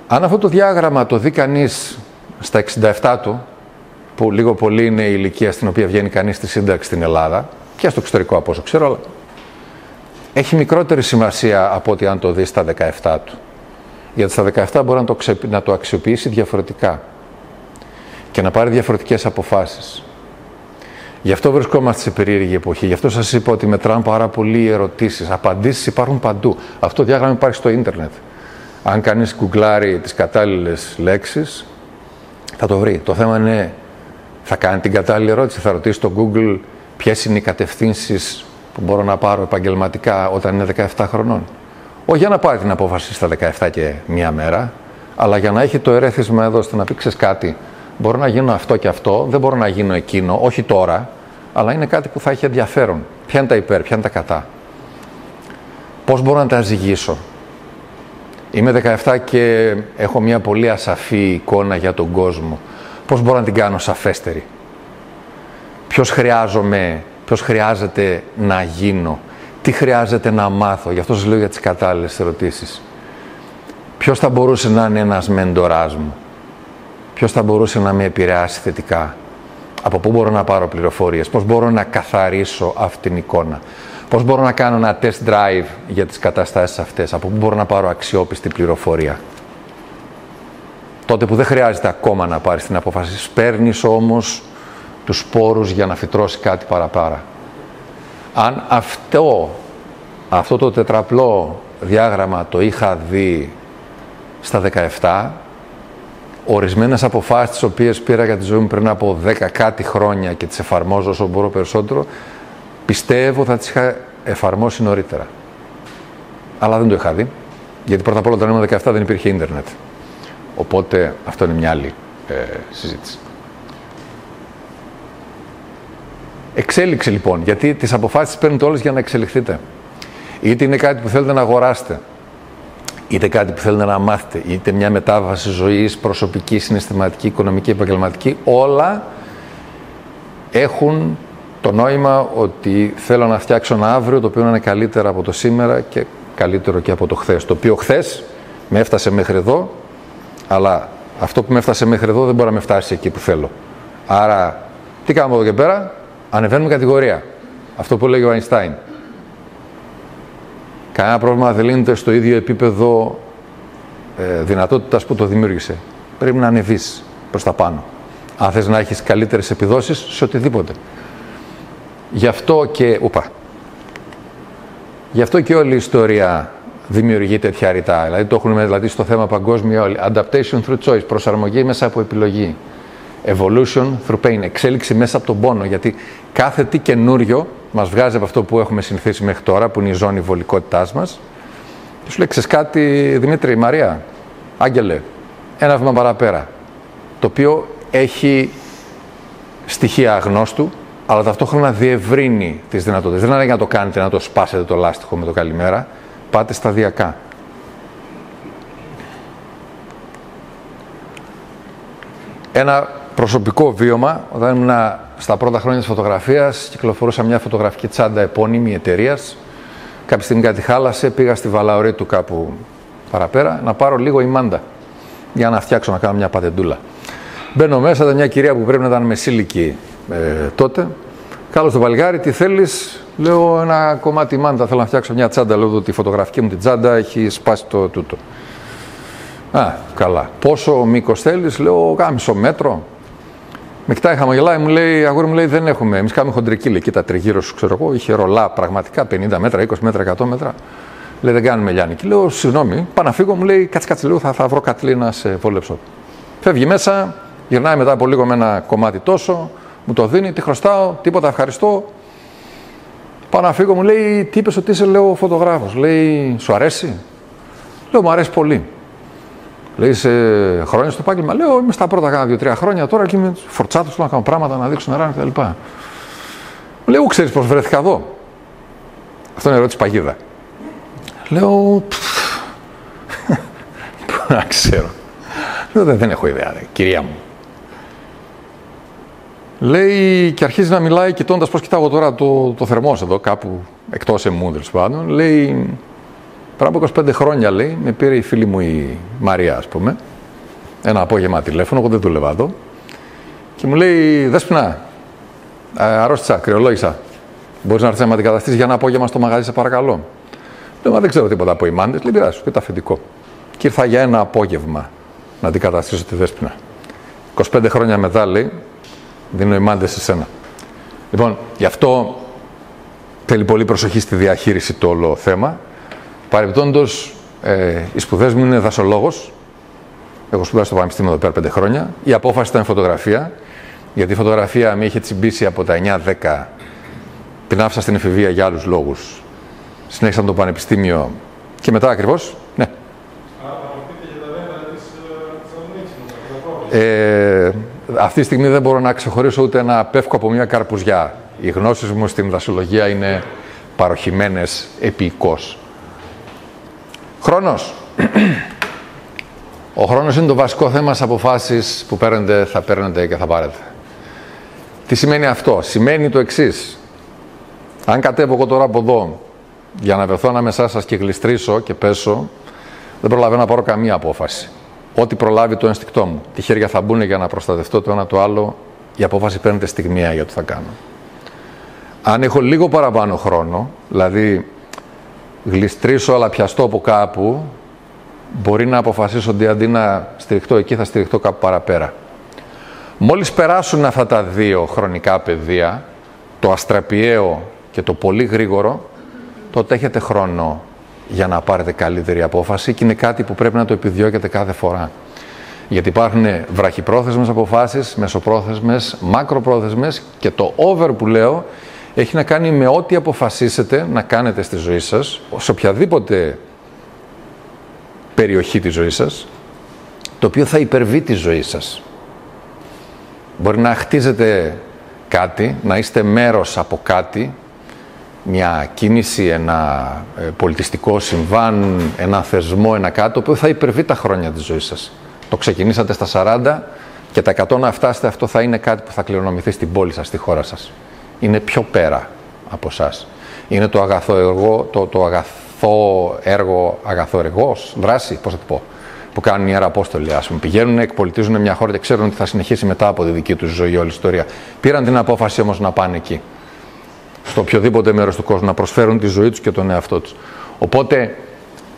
Αν αυτό το διάγραμμα το δει κανείς στα 67 του, που λίγο πολύ είναι η ηλικία στην οποία βγαίνει κανείς στη σύνταξη στην Ελλάδα, και στο εξωτερικό από όσο ξέρω, αλλά έχει μικρότερη σημασία από ότι αν το δει στα 17 του. Γιατί στα 17 μπορεί να το αξιοποιήσει διαφορετικά. και να πάρει διαφορετικές αποφάσεις. Γι' αυτό βρισκόμαστε σε περίεργη εποχή. Γι' αυτό σας είπα ότι μετράνε πάρα πολύ οι ερωτήσεις. Απαντήσεις υπάρχουν παντού. Αυτό το διάγραμμα υπάρχει στο ίντερνετ. Αν κανείς γκουγκλάρει τις κατάλληλες λέξεις, θα το βρει. Το θέμα είναι, θα κάνει την κατάλληλη ερώτηση, θα ρωτήσει στο Google ποιες είναι οι κατευθύνσεις που μπορώ να πάρω επαγγελματικά όταν είναι 17 χρονών. Όχι για να πάρει την απόφαση στα 17 και μία μέρα, αλλά για να έχει το ερέθισμα εδώ ώστε να πει ξέρεις κάτι, μπορώ να γίνω αυτό και αυτό, δεν μπορώ να γίνω εκείνο, όχι τώρα, αλλά είναι κάτι που θα έχει ενδιαφέρον. Ποια είναι τα υπέρ, ποια είναι τα κατά. Πώς μπορώ να τα ζυγίσω. Είμαι 17 και έχω μια πολύ ασαφή εικόνα για τον κόσμο. Πώς μπορώ να την κάνω σαφέστερη. Ποιος χρειάζεται να γίνω. Τι χρειάζεται να μάθω. Γι' αυτό σας λέω για τις κατάλληλες ερωτήσεις. Ποιος θα μπορούσε να είναι ένας μεντοράς μου. Ποιος θα μπορούσε να με επηρεάσει θετικά. Από πού μπορώ να πάρω πληροφορίες. Πώς μπορώ να καθαρίσω αυτή την εικόνα. Πώς μπορώ να κάνω ένα test drive για τις καταστάσεις αυτές. Από πού μπορώ να πάρω αξιόπιστη πληροφορία. Τότε που δεν χρειάζεται ακόμα να πάρεις την απόφαση. Παίρνεις όμως τους σπόρους για να φυτρώσει κάτι παραπέρα. Αν αυτό το τετραπλό διάγραμμα το είχα δει στα 17, ορισμένες αποφάσεις τις οποίες πήρα για τη ζωή μου πριν από 10 κάτι χρόνια και τις εφαρμόζω όσο μπορώ περισσότερο, πιστεύω θα τις είχα εφαρμόσει νωρίτερα. Αλλά δεν το είχα δει, γιατί πρώτα απ' όλα όταν ήμουν 17 δεν υπήρχε ίντερνετ. Οπότε αυτό είναι μια άλλη συζήτηση. Εξέλιξη λοιπόν, γιατί τις αποφάσεις παίρνετε όλες για να εξελιχθείτε. Είτε είναι κάτι που θέλετε να αγοράσετε, είτε κάτι που θέλετε να μάθετε, είτε μια μετάβαση ζωής, προσωπική, συναισθηματική, οικονομική, επαγγελματική, όλα έχουν το νόημα ότι θέλω να φτιάξω ένα αύριο το οποίο είναι καλύτερα από το σήμερα και καλύτερο και από το χθες. Το οποίο χθες με έφτασε μέχρι εδώ, αλλά αυτό που με έφτασε μέχρι εδώ δεν μπορεί να με φτάσει εκεί που θέλω. Άρα, τι κάνουμε εδώ και πέρα, ανεβαίνουμε κατηγορία. Αυτό που λέγει ο Αϊνστάιν. Κανένα πρόβλημα δεν λύνεται στο ίδιο επίπεδο δυνατότητας που το δημιούργησε. Πρέπει να ανεβείς προς τα πάνω. Αν θες να έχεις καλύτερες επιδόσεις σε οτιδήποτε. Γι' αυτό και όλη η ιστορία δημιουργεί τέτοια ρητά. Δηλαδή το έχουμε στο θέμα παγκόσμιο όλοι. Adaptation through choice, προσαρμογή μέσα από επιλογή. Evolution through pain, εξέλιξη μέσα από τον πόνο. Γιατί κάθε τι καινούριο μας βγάζει από αυτό που έχουμε συνηθίσει μέχρι τώρα, που είναι η ζώνη βολικότητάς μας. Και σου λέει, ξέρεις κάτι, Δημήτρη, Μαρία, Άγγελε, ένα βήμα παραπέρα. Το οποίο έχει στοιχεία αγνώστου, αλλά ταυτόχρονα διευρύνει τις δυνατότητες. Δεν είναι για να το κάνετε, να το σπάσετε το λάστιχο με το καλημέρα. Πάτε σταδιακά. Ένα προσωπικό βίωμα, όταν ήμουν στα πρώτα χρόνια της φωτογραφίας, κυκλοφορούσα μια φωτογραφική τσάντα επώνυμη εταιρείας. Κάποια στιγμή κάτι χάλασε, πήγα στη Βαλαωρή του κάπου παραπέρα να πάρω λίγο ημάντα για να φτιάξω, να κάνω μια πατεντούλα. Μπαίνω μέσα, ήταν μια κυρία που πρέπει να ήταν μεσήλικη τότε. Καλώς το παλικάρι, τι θέλεις? Λέω ένα κομμάτι μάντα, θέλω να φτιάξω μια τσάντα. Λέω ότι η φωτογραφική μου την τσάντα έχει σπάσει το τούτο. Α, καλά. Πόσο μήκος θέλεις? Λέω κάμισο μέτρο. Με κοιτάει, χαμογελάει, μου λέει, αγόρι μου λέει, δεν έχουμε. Εμείς κάνουμε χοντρική, λέει, κοίτα τριγύρω σου, ξέρω εγώ, είχε ρολά πραγματικά 50 μέτρα, 20 μέτρα, 100 μέτρα. Λέει, δεν κάνουμε λιάνικη. Λέω, συγγνώμη, πάω να φύγω, μου λέει, κάτσε, λέω, θα βρω κάτι να σε βολέψω. Φεύγει μέσα, γυρνάει μετά από λίγο με ένα κομμάτι τόσο, μου το δίνει, τι χρωστάω, τίποτα, ευχαριστώ. Πάω να φύγω, μου λέει, τι είπες ότι είσαι, λέω, φωτογράφος. Λέει, σου αρέσει? Λέω, μου αρέσει πολύ. Λέει, είσαι χρόνια στο επάγγελμα? Λέω, είμαι στα πρώτα, κάνα 2-3 χρόνια τώρα και είμαι φορτσάτος, να κάνω πράγματα, να δείξω νερά κτλ. Μου λέει, ξέρεις πώς βρέθηκα εδώ? Αυτό είναι ερώτηση παγίδα. Λέω, πού να ξέρω. Λέω, δεν έχω ιδέα, κυρία μου. Λέει, και αρχίζει να μιλάει κοιτώντας πώς κοιτάω τώρα το θερμός εδώ, κάπου εκτός εμού, τέλος πάντων. Λέει, πριν από 25 χρόνια, λέει, με πήρε η φίλη μου η Μαρία, ας πούμε, ένα απόγευμα τηλέφωνο, εγώ δεν δούλευα εδώ, και μου λέει, Δέσποινα, αρρώστησα, κρυολόγησα. Μπορείς να έρθεις να με αντικαταστήσεις για ένα απόγευμα στο μαγαζί, σε παρακαλώ? Λέω, μα δεν ξέρω τίποτα από ημάντες. Λέει, πειράζει, σου πει το αφεντικό. Και ήρθα για ένα απόγευμα να αντικαταστήσω τη Δέσποινα. 25 χρόνια μετά, λέει, δίνω οι μάντες σε σένα. Λοιπόν, γι' αυτό θέλει πολύ προσοχή στη διαχείριση το όλο θέμα. Παρεμπιπτόντως, οι σπουδές μου είναι δασολόγος. Έχω σπουδάσει στο Πανεπιστήμιο εδώ πέρα 5 χρόνια. Η απόφαση ήταν φωτογραφία, γιατί η φωτογραφία με είχε τσιμπήσει από τα 9-10. Την άφησα στην εφηβεία για άλλους λόγους. Συνέχισα το Πανεπιστήμιο και μετά ακριβώς, ναι. Αυτή τη στιγμή δεν μπορώ να ξεχωρίσω ούτε ένα πεύκο από μια καρπουζιά. Οι γνώσεις μου στην δασολογία είναι παροχημένες επίοικος. Χρόνος. Ο χρόνος είναι το βασικό θέμα στις αποφάσεις που παίρνετε, θα παίρνετε και θα πάρετε. Τι σημαίνει αυτό? Σημαίνει το εξής. Αν κατέβω εγώ τώρα από εδώ για να βρεθώ ανάμεσά σας και γλιστρήσω και πέσω, δεν προλαβαίνω να πάρω καμία απόφαση. Ό,τι προλάβει το ένστικτό μου. Τι χέρια θα μπουν για να προστατευτώ το ένα το άλλο, η απόφαση παίρνεται στιγμιαία για το θα κάνω. Αν έχω λίγο παραπάνω χρόνο, δηλαδή γλιστρήσω αλλά πιαστώ από κάπου, μπορεί να αποφασίσω ότι αντί να στηριχτώ εκεί θα στηριχτώ κάπου παραπέρα. Μόλις περάσουν αυτά τα δύο χρονικά πεδία, το αστραπιαίο και το πολύ γρήγορο, τότε έχετε χρόνο για να πάρετε καλύτερη απόφαση και είναι κάτι που πρέπει να το επιδιώκετε κάθε φορά. Γιατί υπάρχουν βραχυπρόθεσμες αποφάσεις, μεσοπρόθεσμες, μακροπρόθεσμες και το over που λέω έχει να κάνει με ό,τι αποφασίσετε να κάνετε στη ζωή σας, σε οποιαδήποτε περιοχή της ζωής σας, το οποίο θα υπερβεί τη ζωή σας. Μπορεί να χτίζετε κάτι, να είστε μέρος από κάτι, μια κίνηση, ένα πολιτιστικό συμβάν, ένα θεσμό, ένα κάτι, το οποίο θα υπερβεί τα χρόνια της ζωής σας. Το ξεκινήσατε στα 40 και τα 100 να φτάσετε, αυτό θα είναι κάτι που θα κληρονομηθεί στην πόλη σας, στη χώρα σας. Είναι πιο πέρα από εσάς. Είναι το αγαθό έργο, δράση, πώς θα το πω, που κάνουν οι Ιεραπόστολοι, ας πούμε. Πηγαίνουν, εκπολιτίζουν μια χώρα και ξέρουν ότι θα συνεχίσει μετά από τη δική τους ζωή όλη η ιστορία. Πήραν την απόφαση όμως να πάνε εκεί, στο οποιοδήποτε μέρος του κόσμου, να προσφέρουν τη ζωή τους και τον εαυτό τους. Οπότε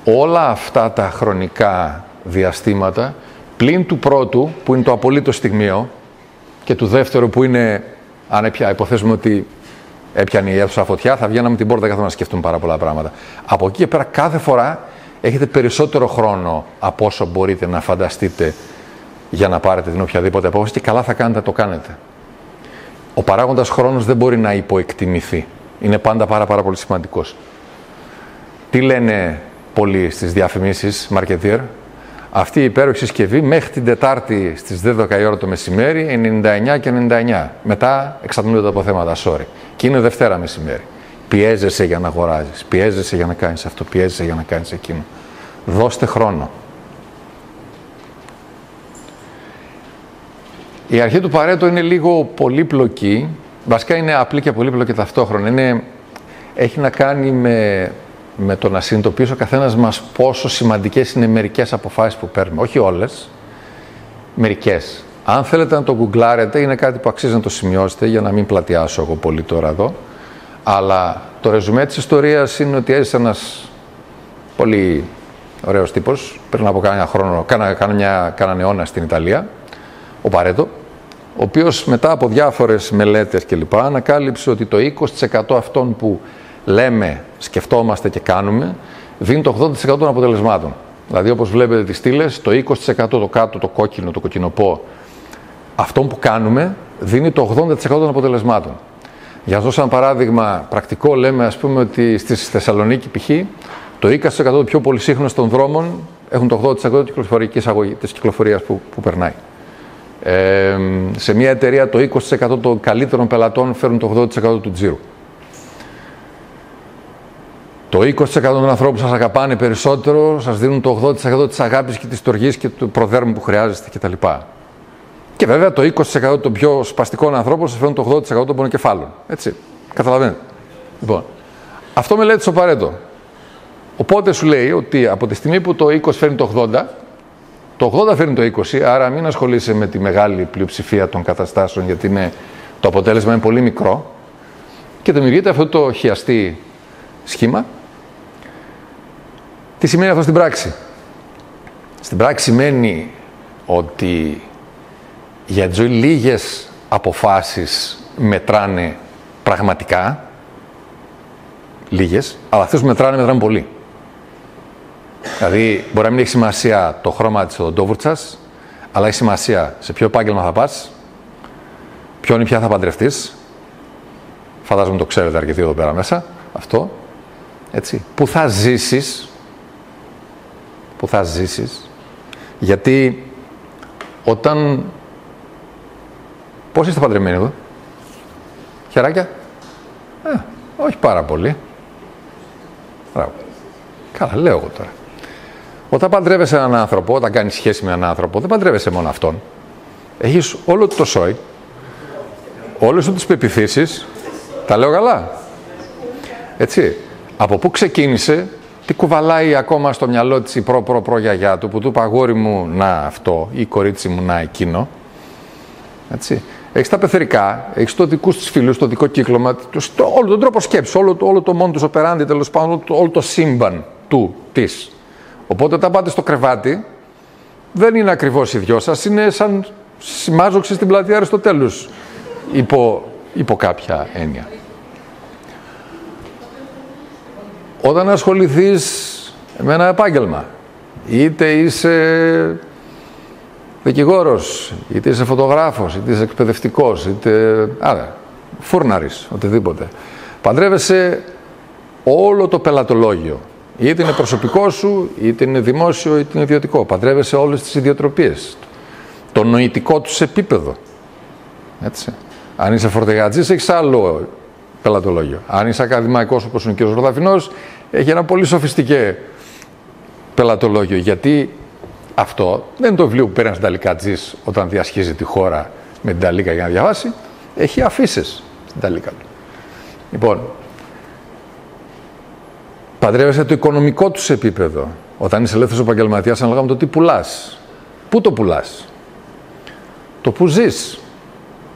όλα αυτά τα χρονικά διαστήματα, πλην του πρώτου που είναι το απολύτως στιγμίο και του δεύτερου που είναι, αν υποθέσουμε ότι έπιανε η αίθουσα φωτιά, θα βγαίναμε την πόρτα καθόλου να σκεφτούμε πάρα πολλά πράγματα. Από εκεί και πέρα κάθε φορά έχετε περισσότερο χρόνο από όσο μπορείτε να φανταστείτε για να πάρετε την οποιαδήποτε απόφαση και καλά θα κάνετε να το κάνετε. Ο παράγοντας χρόνος δεν μπορεί να υποεκτιμηθεί. Είναι πάντα πάρα πολύ σημαντικός. Τι λένε πολλοί στις διαφημίσεις, marketeer? Αυτή η υπέροχη συσκευή μέχρι την Τετάρτη στις 12 η ώρα το μεσημέρι, 99 και 99. Μετά εξατμούνται τα αποθέματα, sorry. Και είναι Δευτέρα μεσημέρι. Πιέζεσαι για να αγοράζεις, πιέζεσαι για να κάνεις αυτό, πιέζεσαι για να κάνεις εκείνο. Δώστε χρόνο. Η αρχή του Παρέτο είναι λίγο πολύπλοκη, βασικά είναι απλή και πολύπλοκη ταυτόχρονα. Έχει να κάνει με το να συνειδητοποιήσει ο καθένας μας πόσο σημαντικές είναι μερικές αποφάσεις που παίρνουμε. Όχι όλες, μερικές. Αν θέλετε να το γκουγκλάρετε, είναι κάτι που αξίζει να το σημειώσετε για να μην πλατιάσω εγώ πολύ τώρα εδώ. Αλλά το ρεζουμέ της ιστορίας είναι ότι έζησε ένας πολύ ωραίος τύπος πριν από κάνα χρόνο, κάναν αιώνα στην Ιταλία, ο Παρέτο, ο οποίος μετά από διάφορες μελέτες κλπ. Ανακάλυψε ότι το 20% αυτών που λέμε, σκεφτόμαστε και κάνουμε, δίνει το 80% των αποτελεσμάτων. Δηλαδή, όπως βλέπετε τις στήλες, το 20% το κάτω, το κόκκινο, το κοκκινοπό, αυτών που κάνουμε, δίνει το 80% των αποτελεσμάτων. Για να δώσω ένα παράδειγμα πρακτικό, λέμε ας πούμε ότι στη Θεσσαλονίκη π.χ. το 20% των πιο πολυσύγχρονων των δρόμων έχουν το 80% της κυκλοφορίας που περνάει. Σε μια εταιρεία το 20% των καλύτερων πελατών φέρουν το 80% του τζίρου. Το 20% των ανθρώπων που σας αγαπάνε περισσότερο σας δίνουν το 80% της αγάπης και της στοργής και του προδέρμου που χρειάζεστε κτλ. Και βέβαια το 20% των πιο σπαστικών ανθρώπων σας φέρνουν το 80% των πονοκεφάλων. Έτσι. Καταλαβαίνετε. Λοιπόν, αυτό μελέτησε ο Παρέτο. Οπότε σου λέει ότι από τη στιγμή που το 20 φέρνει το 80, το 80 φέρνει το 20, άρα μην ασχολείσαι με τη μεγάλη πλειοψηφία των καταστάσεων, γιατί το αποτέλεσμα είναι πολύ μικρό και δημιουργείται αυτό το χιαστή σχήμα. Τι σημαίνει αυτό στην πράξη? Στην πράξη σημαίνει ότι Για τη ζωή λίγες αποφάσεις μετράνε πραγματικά, λίγες, αλλά αυτές που μετράνε πολύ. Δηλαδή, μπορεί να μην έχει σημασία το χρώμα της οδοντόβουρτσας, αλλά έχει σημασία σε ποιο επάγγελμα θα πας, ποιον ή ποια θα παντρευτείς. Φαντάζομαι το ξέρετε αρκετοί εδώ πέρα μέσα, αυτό. Έτσι. Πού θα ζήσεις, γιατί όταν... Πώς είστε παντρεμένοι εδώ? Χεράκια? Όχι πάρα πολύ. Μπράβο. Καλά, λέω εγώ τώρα. Όταν παντρεύεσαι έναν άνθρωπο, όταν κάνεις σχέση με έναν άνθρωπο, δεν παντρεύεσαι μόνο αυτόν. Έχεις όλο το σόι, όλες τις πεποιθήσεις. Τα λέω καλά? Έτσι. Από πού ξεκίνησε, τι κουβαλάει ακόμα στο μυαλό της η προ-γιαγιά του, που του είπε αγόρι μου να αυτό ή κορίτσι μου να εκείνο. Έτσι. Έχεις τα πεθερικά, έχεις το δικούς της φίλους, το δικό κύκλωμα, όλο τον τρόπο σκέψης, όλο το modus operandi, τέλος πάντων, όλο το σύμπαν της. Οπότε όταν πάτε στο κρεβάτι, δεν είναι ακριβώς οι δυο σας, είναι σαν συμμάζοξη στην πλατεία Αριστοτέλους, υπό κάποια έννοια. Όταν ασχοληθείς με ένα επάγγελμα, είτε είσαι δικηγόρος, είτε είσαι φωτογράφος, είτε είσαι εκπαιδευτικός, είτε φούρναρης, οτιδήποτε, παντρεύεσαι όλο το πελατολόγιο. Είτε είναι προσωπικό σου, είτε είναι δημόσιο, είτε είναι ιδιωτικό. Παντρεύεσαι όλες τις ιδιοτροπίες. Το νοητικό τους επίπεδο. Έτσι. Αν είσαι φορτηγατζής, έχεις άλλο πελατολόγιο. Αν είσαι ακαδημαϊκός όπως είναι ο κ. Ροδαφινός, έχει ένα πολύ σοφιστικέ πελατολόγιο. Γιατί αυτό δεν είναι το βιβλίο που παίρνει ένα ταλικατζής όταν διασχίζει τη χώρα με την ταλίκα για να διαβάσει. Έχει αφίσες στην ταλίκα του. Λοιπόν, παντρεύεσαι το οικονομικό τους επίπεδο. Όταν είσαι ελεύθερος επαγγελματίας, ανάλογα με το τι πουλάς. Πού το πουλάς? Το που ζεις.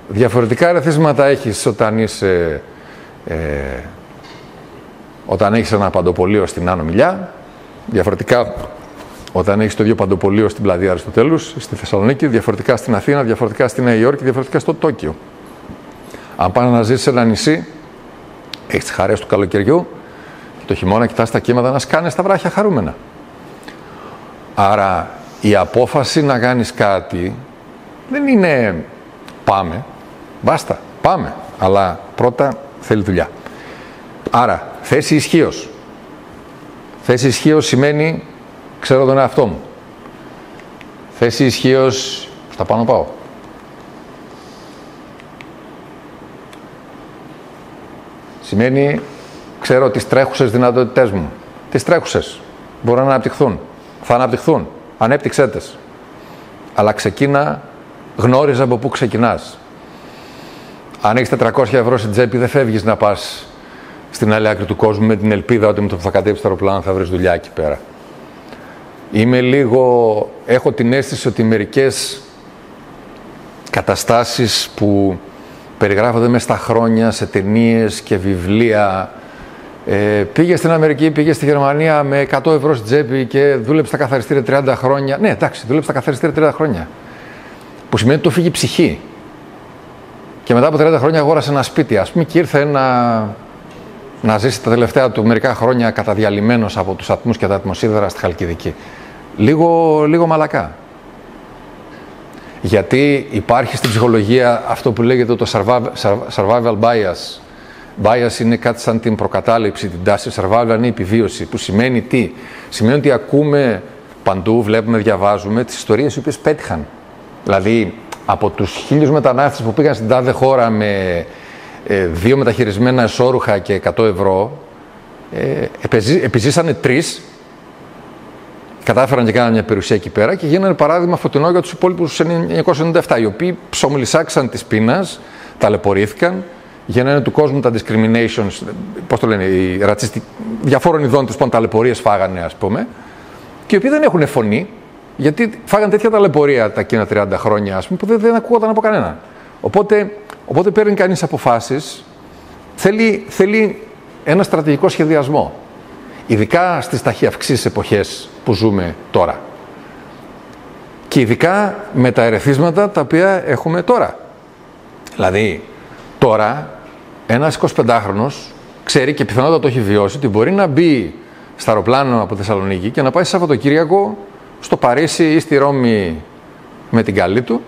Διαφορετικά ερεθίσματα έχεις όταν είσαι... όταν έχεις ένα παντοπολείο στην Άνω Μιλιά, διαφορετικά όταν έχεις το ίδιο παντοπολείο στην πλατεία Αριστοτέλους, στη Θεσσαλονίκη, διαφορετικά στην Αθήνα, διαφορετικά στη Νέα Υόρκη, διαφορετικά στο Τόκιο. Αν πάνε να ζήσεις σε ένα νησί, έχεις τις χαρές του καλοκαιριού, και το χειμώνα κοιτάς τα κύματα να σκάνε στα βράχια χαρούμενα. Άρα η απόφαση να κάνεις κάτι δεν είναι πάμε, μπάστα, πάμε, αλλά πρώτα θέλει δουλειά. Άρα, θέση ισχύως. Θέση ισχύως σημαίνει ξέρω τον εαυτό μου. Θέση ισχύως, στα πάνω πάω. Σημαίνει ξέρω τις τρέχουσες δυνατότητές μου. Τις τρέχουσες. Μπορούν να αναπτυχθούν. Θα αναπτυχθούν. Ανέπτυξέ τες. Αλλά ξεκίνα, γνώριζε από πού ξεκινάς. Αν έχεις 400 ευρώ στην τσέπη, δεν φεύγεις να πας στην άλλη άκρη του κόσμου με την ελπίδα ότι με το που θα κατέβεις το αεροπλάνο θα βρεις δουλειά εκεί πέρα. Έχω την αίσθηση ότι μερικές καταστάσεις που περιγράφονται μέσα στα χρόνια σε ταινίες και βιβλία, πήγε στην Αμερική, πήγε στη Γερμανία με 100 ευρώ στην τσέπη και δούλεψε στα καθαριστήρια 30 χρόνια. Ναι, εντάξει, δούλεψε στα καθαριστήρια 30 χρόνια. Που σημαίνει ότι το φύγει η ψυχή. Και μετά από 30 χρόνια αγόρασε ένα σπίτι, ας πούμε, και ήρθε να ζήσει τα τελευταία του μερικά χρόνια καταδιαλυμένος από τους ατμούς και τα ατμοσίδερα στη Χαλκιδική. Λίγο μαλακά. Γιατί υπάρχει στην ψυχολογία αυτό που λέγεται το survival bias. Bias είναι κάτι σαν την προκατάληψη, την τάση. Survival είναι η επιβίωση, που σημαίνει τι? Σημαίνει ότι ακούμε παντού, βλέπουμε, διαβάζουμε τις ιστορίες οι οποίες πέτυχαν. Δηλαδή, από τους 1000 μετανάστες που πήγαν στην τάδε χώρα με 2 μεταχειρισμένα εσώρουχα και 100 ευρώ, επιζήσανε 3, κατάφεραν και κάνανε μια περιουσία εκεί πέρα και γίνανε παράδειγμα φωτεινό για τους υπόλοιπους 997, οι οποίοι ψωμολισάξαν της πείνας, ταλαιπωρήθηκαν, γίνανε του κόσμου τα discriminations, πώς το λένε, οι διαφόρων ειδών τους ταλαιπωρίες φάγανε, ας πούμε, και οι οποίοι δεν έχουν φωνή, γιατί φάγανε τέτοια ταλαιπωρία τα εκείνα 30 χρόνια, ας πούμε, που δεν ακούγονταν από κανένα. Οπότε παίρνει κανείς αποφάσεις, θέλει ένα στρατηγικό σχεδιασμό. Ειδικά στις ταχυαυξήσεις εποχές που ζούμε τώρα. Και ειδικά με τα ερεθίσματα τα οποία έχουμε τώρα. Δηλαδή, τώρα, ένας 25χρονος ξέρει και πιθανότατα το έχει βιώσει ότι μπορεί να μπει στα αεροπλάνο από Θεσσαλονίκη και να πάει Σαββατοκύριακο στο Παρίσι ή στη Ρώμη με την καλή του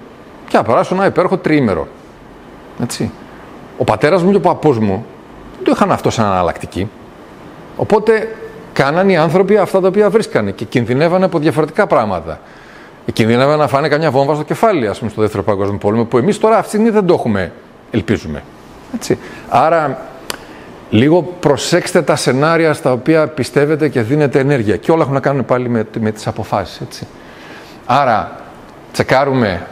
και να περάσουν ένα υπέροχο τριήμερο. Έτσι. Ο πατέρας μου και ο παππούς μου δεν το είχαν αυτό σαν αναλλακτική. Οπότε κάναν οι άνθρωποι αυτά τα οποία βρίσκανε και κινδυνεύανε από διαφορετικά πράγματα. Κινδυνεύανε να φάνε καμιά βόμβα στο κεφάλι, ας πούμε, στο Δεύτερο Παγκόσμιο Πόλεμο, που εμείς τώρα αυτή τη στιγμή δεν το έχουμε, ελπίζουμε. Έτσι. Άρα, λίγο προσέξτε τα σενάρια στα οποία πιστεύετε και δίνετε ενέργεια. Και όλα έχουν να κάνουν πάλι με τις αποφάσεις. Έτσι. Άρα, τσεκάρουμε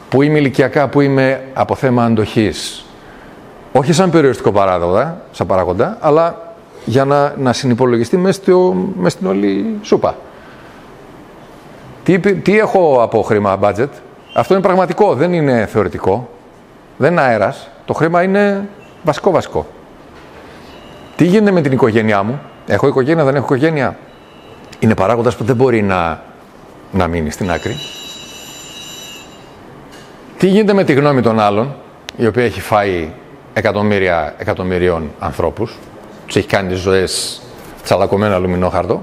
πού είμαι ηλικιακά, πού είμαι από θέμα αντοχής. Όχι σαν περιοριστικό παράγοντα, αλλά για να συνυπολογιστεί μέσα στην όλη σούπα. Τι έχω από χρήμα budget? Αυτό είναι πραγματικό, δεν είναι θεωρητικό. Δεν είναι αέρας. Το χρήμα είναι βασικό. Τι γίνεται με την οικογένειά μου? Έχω οικογένεια, δεν έχω οικογένεια? Είναι παράγοντας που δεν μπορεί να μείνει στην άκρη. Τι γίνεται με τη γνώμη των άλλων, η οποία έχει φάει εκατομμυρίων ανθρώπους, τους έχει κάνει τις ζωές τσαλακωμένα αλουμινόχαρτο?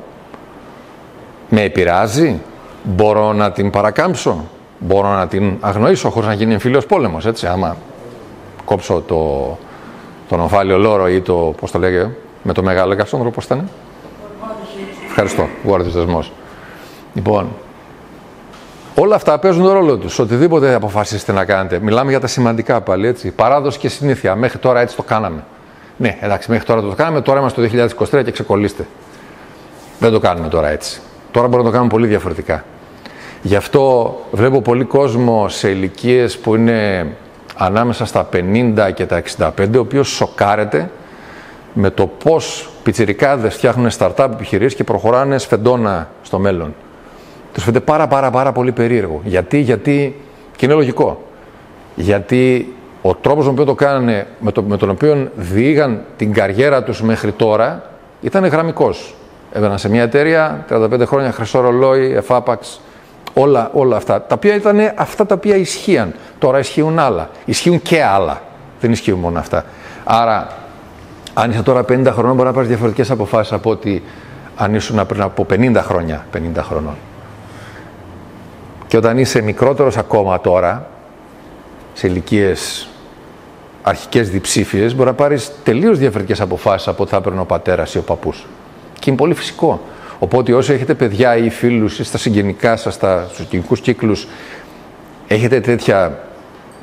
Με επηρεάζει? Μπορώ να την παρακάμψω? Μπορώ να την αγνοήσω χωρίς να γίνει εμφύλιος πόλεμος, έτσι? Άμα κόψω τον ομφάλιο λόρο ή πώς το λέγε, με το μεγάλο εκαψόνδρο, πώς ήταν? Ευχαριστώ, γόρδιος δεσμός. Λοιπόν, όλα αυτά παίζουν τον ρόλο τους, οτιδήποτε αποφασίσετε να κάνετε. Μιλάμε για τα σημαντικά πάλι, έτσι. Παράδοση και συνήθεια. Μέχρι τώρα έτσι το κάναμε. Ναι, εντάξει, μέχρι τώρα το κάναμε, τώρα είμαστε το 2023 και ξεκολλήστε. Δεν το κάνουμε τώρα έτσι. Τώρα μπορούμε να το κάνουμε πολύ διαφορετικά. Γι' αυτό βλέπω πολύ κόσμο σε ηλικίες που είναι ανάμεσα στα 50 και τα 65, ο οποίος σοκάρεται με το πώς πιτσιρικάδες φτιάχνουν startup επιχειρήσεις και προχωράνε σφεντόνα στο μέλλον. Τους φαίνεται πάρα πολύ περίεργο. Γιατί, και είναι λογικό, γιατί ο τρόπος με τον οποίο το κάνανε, με τον οποίο διήγαν την καριέρα τους μέχρι τώρα, ήταν γραμμικός. Έβαιναν σε μια εταιρεία, 35 χρόνια, χρυσό ρολόι, εφάπαξ, όλα αυτά. Τα οποία ήταν αυτά τα οποία ισχύαν. Τώρα ισχύουν άλλα. Ισχύουν και άλλα. Δεν ισχύουν μόνο αυτά. Άρα, αν είσαι τώρα 50 χρονών, μπορεί να πάρεις διαφορετικές αποφάσεις από ότι αν ήσουν πριν από 50 χρόνια, 50 χρονών. Και όταν είσαι μικρότερος ακόμα τώρα, σε ηλικίες αρχικές διψήφιες, μπορεί να πάρεις τελείως διαφορετικές αποφάσεις από ό,τι θα έπαιρνε ο πατέρας ή ο παππούς. Και είναι πολύ φυσικό. Οπότε όσοι έχετε παιδιά ή φίλους ή στα συγγενικά σας, στους συγγενικούς κύκλους, έχετε τέτοια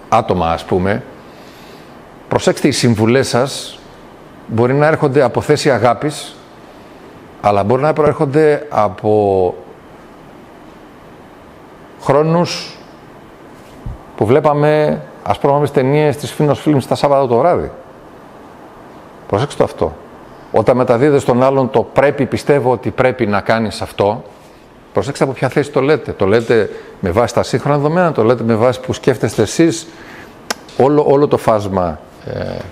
άτομα, ας πούμε, προσέξτε, οι συμβουλές σας μπορεί να έρχονται από θέση αγάπης, αλλά μπορεί να προέρχονται από χρόνους που βλέπαμε, ας πούμε, ταινίες της Φίνος Films τα Σάββατα το βράδυ. Προσέξτε το αυτό. Όταν μεταδίδετε στον άλλον το πρέπει, πιστεύω ότι πρέπει να κάνεις αυτό, προσέξτε από ποια θέση το λέτε. Το λέτε με βάση τα σύγχρονα δεδομένα, το λέτε με βάση που σκέφτεστε εσείς. Όλο το φάσμα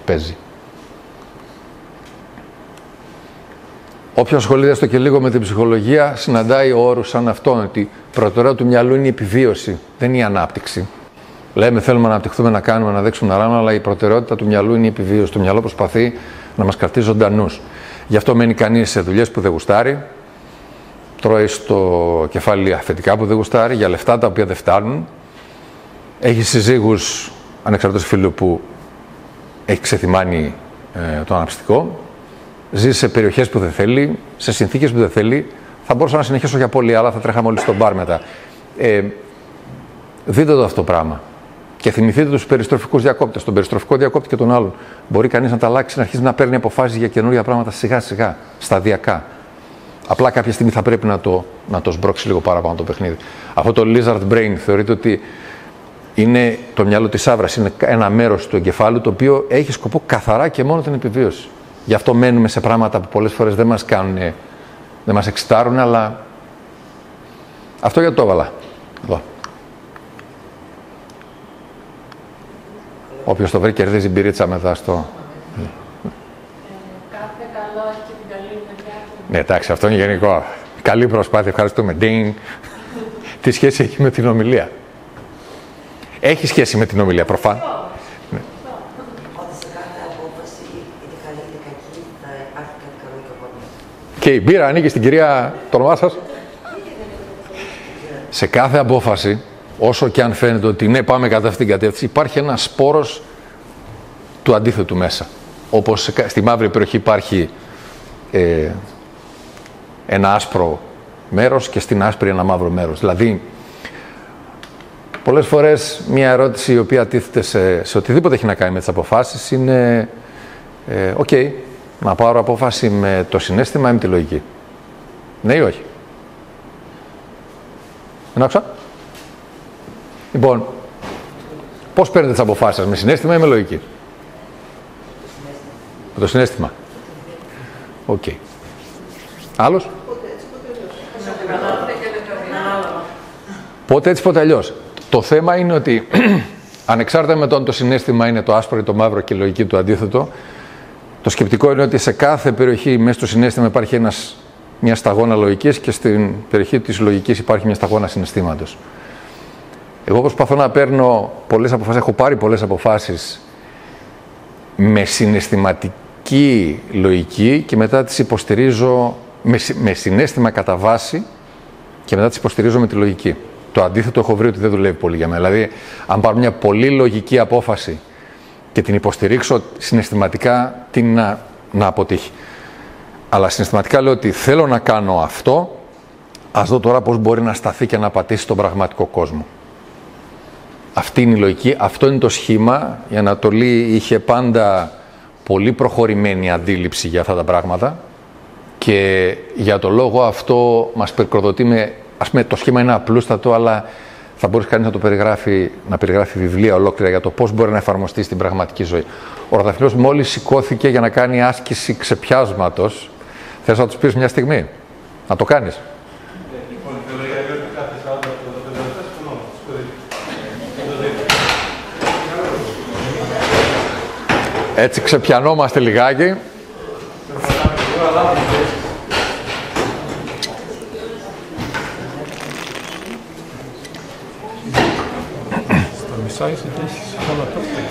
παίζει. Όποιος ασχολείται έστω και λίγο με την ψυχολογία συναντάει όρους σαν αυτόν, ότι η προτεραιότητα του μυαλού είναι η επιβίωση, δεν είναι η ανάπτυξη. Λέμε θέλουμε να αναπτυχθούμε, να κάνουμε, να δείξουμε, να ράνουμε, αλλά η προτεραιότητα του μυαλού είναι η επιβίωση. Το μυαλό προσπαθεί να μας κρατήσει ζωντανούς. Γι' αυτό μένει κανείς σε δουλειές που δεν γουστάρει, τρώει στο κεφάλι αφεντικά που δεν γουστάρει, για λεφτά τα οποία δεν φτάνουν. Έχει συζύγους ανεξαρτήτως φίλου που έχει ξεθυμάνει το αναψυκτικό. Ζει σε περιοχές που δεν θέλει, σε συνθήκες που δεν θέλει. Θα μπορούσα να συνεχίσω για πολύ άλλα, θα τρέχαμε όλοι στον μπαρ μετά. Δείτε το αυτό το πράγμα. Και θυμηθείτε τους περιστροφικούς διακόπτες, τον περιστροφικό διακόπτη και τον άλλον. Μπορεί κανείς να τα αλλάξει, να αρχίσει να παίρνει αποφάσεις για καινούργια πράγματα σιγά-σιγά, σταδιακά. Απλά κάποια στιγμή θα πρέπει να το σμπρώξει λίγο παραπάνω το παιχνίδι. Αυτό το lizard brain θεωρείται ότι είναι το μυαλό της άβρας, είναι ένα μέρος του εγκεφάλου το οποίο έχει σκοπό καθαρά και μόνο την επιβίωση. Γι' αυτό μένουμε σε πράγματα που πολλές φορές δεν μας κάνουν, δεν μας εξητάρουν, αλλά αυτό γιατί το έβαλα. Εδώ. Όποιος το βρει κερδίζει μπυρίτσα μετά στο... Κάθε καλό έχει και την καλή μεριά του. Ναι, εντάξει, αυτό είναι γενικό. Καλή προσπάθεια, ευχαριστούμε. Ding. Τι σχέση έχει με την ομιλία? Έχει σχέση με την ομιλία, προφανώς. Ναι. Ότι σε κάθε απόφαση, είτε καλή είτε κακή, θα υπάρχει κάτι καλό και από μέσα. Και η μπύρα ανήκει στην κυρία, το όνομά σας. Σε κάθε απόφαση, όσο και αν φαίνεται ότι ναι, πάμε κατά αυτήν την κατεύθυνση, υπάρχει ένας σπόρος του αντίθετου μέσα. Όπως στη μαύρη περιοχή υπάρχει ένα άσπρο μέρος και στην άσπρη ένα μαύρο μέρος. Δηλαδή, πολλές φορές μια ερώτηση η οποία τίθεται σε οτιδήποτε έχει να κάνει με τις αποφάσεις είναι «οκ, να πάρω απόφαση με το συναίσθημα ή με τη λογική? Ναι ή όχι?» Δεν άκουσα. Λοιπόν, πώς παίρνετε τις αποφάσεις, με συναίσθημα ή με λογική? Με το συναίσθημα. Οκ. Άλλος? Πότε έτσι, πότε αλλιώς. Το θέμα είναι ότι ανεξάρτητα με το αν το συναίσθημα είναι το άσπρο ή το μαύρο και η λογική του αντίθετο, το σκεπτικό είναι ότι σε κάθε περιοχή μέσα στο συναίσθημα υπάρχει μια σταγόνα λογικής και στην περιοχή της λογικής υπάρχει μια σταγόνα συναισθήματος. Εγώ προσπαθώ να παίρνω πολλές αποφάσεις, έχω πάρει πολλές αποφάσεις με συναισθηματική λογική και μετά τις υποστηρίζω με συναίσθημα κατά βάση και μετά τις υποστηρίζω με τη λογική. Το αντίθετο έχω βρει ότι δεν δουλεύει πολύ για μένα. Δηλαδή, αν πάρω μια πολύ λογική απόφαση και την υποστηρίξω συναισθηματικά, τι να αποτύχει. Αλλά συναισθηματικά λέω ότι θέλω να κάνω αυτό, ας δω τώρα πώς μπορεί να σταθεί και να πατήσει στον πραγματικό κόσμο. Αυτή είναι η λογική, αυτό είναι το σχήμα. Η Ανατολή είχε πάντα πολύ προχωρημένη αντίληψη για αυτά τα πράγματα και για το λόγο αυτό μας περικροδοτεί με, ας πούμε, το σχήμα είναι απλούστατο, αλλά θα μπορούσε κανείς να το περιγράφει, να περιγράφει βιβλία ολόκληρα για το πώς μπορεί να εφαρμοστεί στην πραγματική ζωή. Ο Ροδαφυλός μόλις σηκώθηκε για να κάνει άσκηση ξεπιάσματος. Θες να τους πεις μια στιγμή, να το κάνεις? Έτσι ξεπιανόμαστε λιγάκι.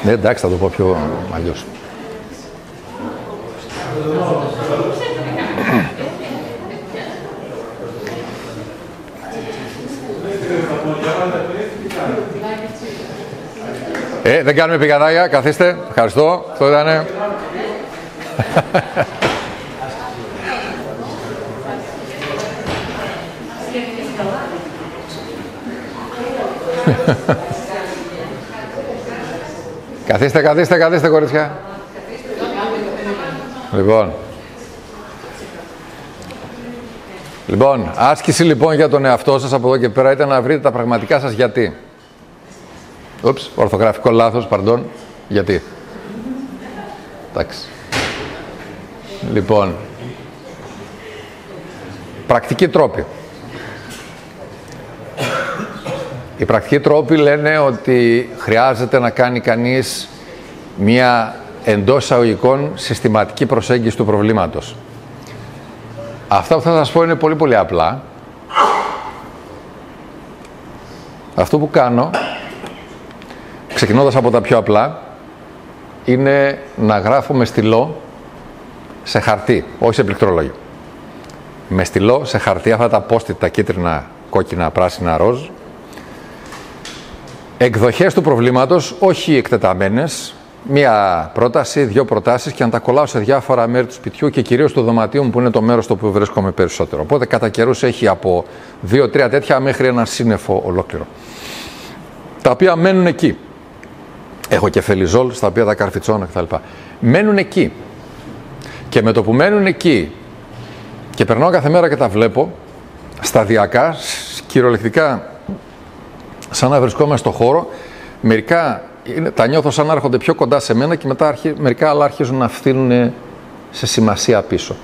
Ναι, εντάξει, θα το πω πιο αλλιώς. Δεν κάνουμε πηγαδάκια, καθίστε. Ευχαριστώ. Αυτό ήτανε. Καθίστε, κορίτσια. Λοιπόν, άσκηση λοιπόν για τον εαυτό σας από εδώ και πέρα ήταν να βρείτε τα πραγματικά σας γιατί. Ορθογραφικό λάθος, παρντών. Γιατί. Εντάξει. Λοιπόν, πρακτικοί τρόποι. Οι πρακτικοί τρόποι λένε ότι χρειάζεται να κάνει κανείς μία εντός εισαγωγικών συστηματική προσέγγιση του προβλήματος. Αυτά που θα σας πω είναι πολύ πολύ απλά. Αυτό που κάνω, ξεκινώντας από τα πιο απλά, είναι να γράφω με στυλό σε χαρτί, όχι σε πληκτρολόγιο. Με στυλό σε χαρτί, αυτά τα post-it, τα κίτρινα, κόκκινα, πράσινα, ροζ. Εκδοχές του προβλήματος, όχι εκτεταμένες, μία πρόταση, δύο προτάσεις και να τα κολλάω σε διάφορα μέρη του σπιτιού και κυρίως του δωματίου μου που είναι το μέρος στο οποίο βρίσκομαι περισσότερο. Οπότε κατά καιρούς έχει από 2-3 τέτοια μέχρι ένα σύννεφο ολόκληρο. Τα οποία μένουν εκεί. Έχω και φελιζόλ στα οποία τα καρφιτσώνω κτλ. Μένουν εκεί. Και με το που μένουν εκεί και περνάω κάθε μέρα και τα βλέπω, σταδιακά, κυριολεκτικά, σαν να βρισκόμαι στο χώρο, μερικά τα νιώθω σαν να έρχονται πιο κοντά σε μένα και μετά μερικά άλλα αρχίζουν να φτύνουν σε σημασία πίσω.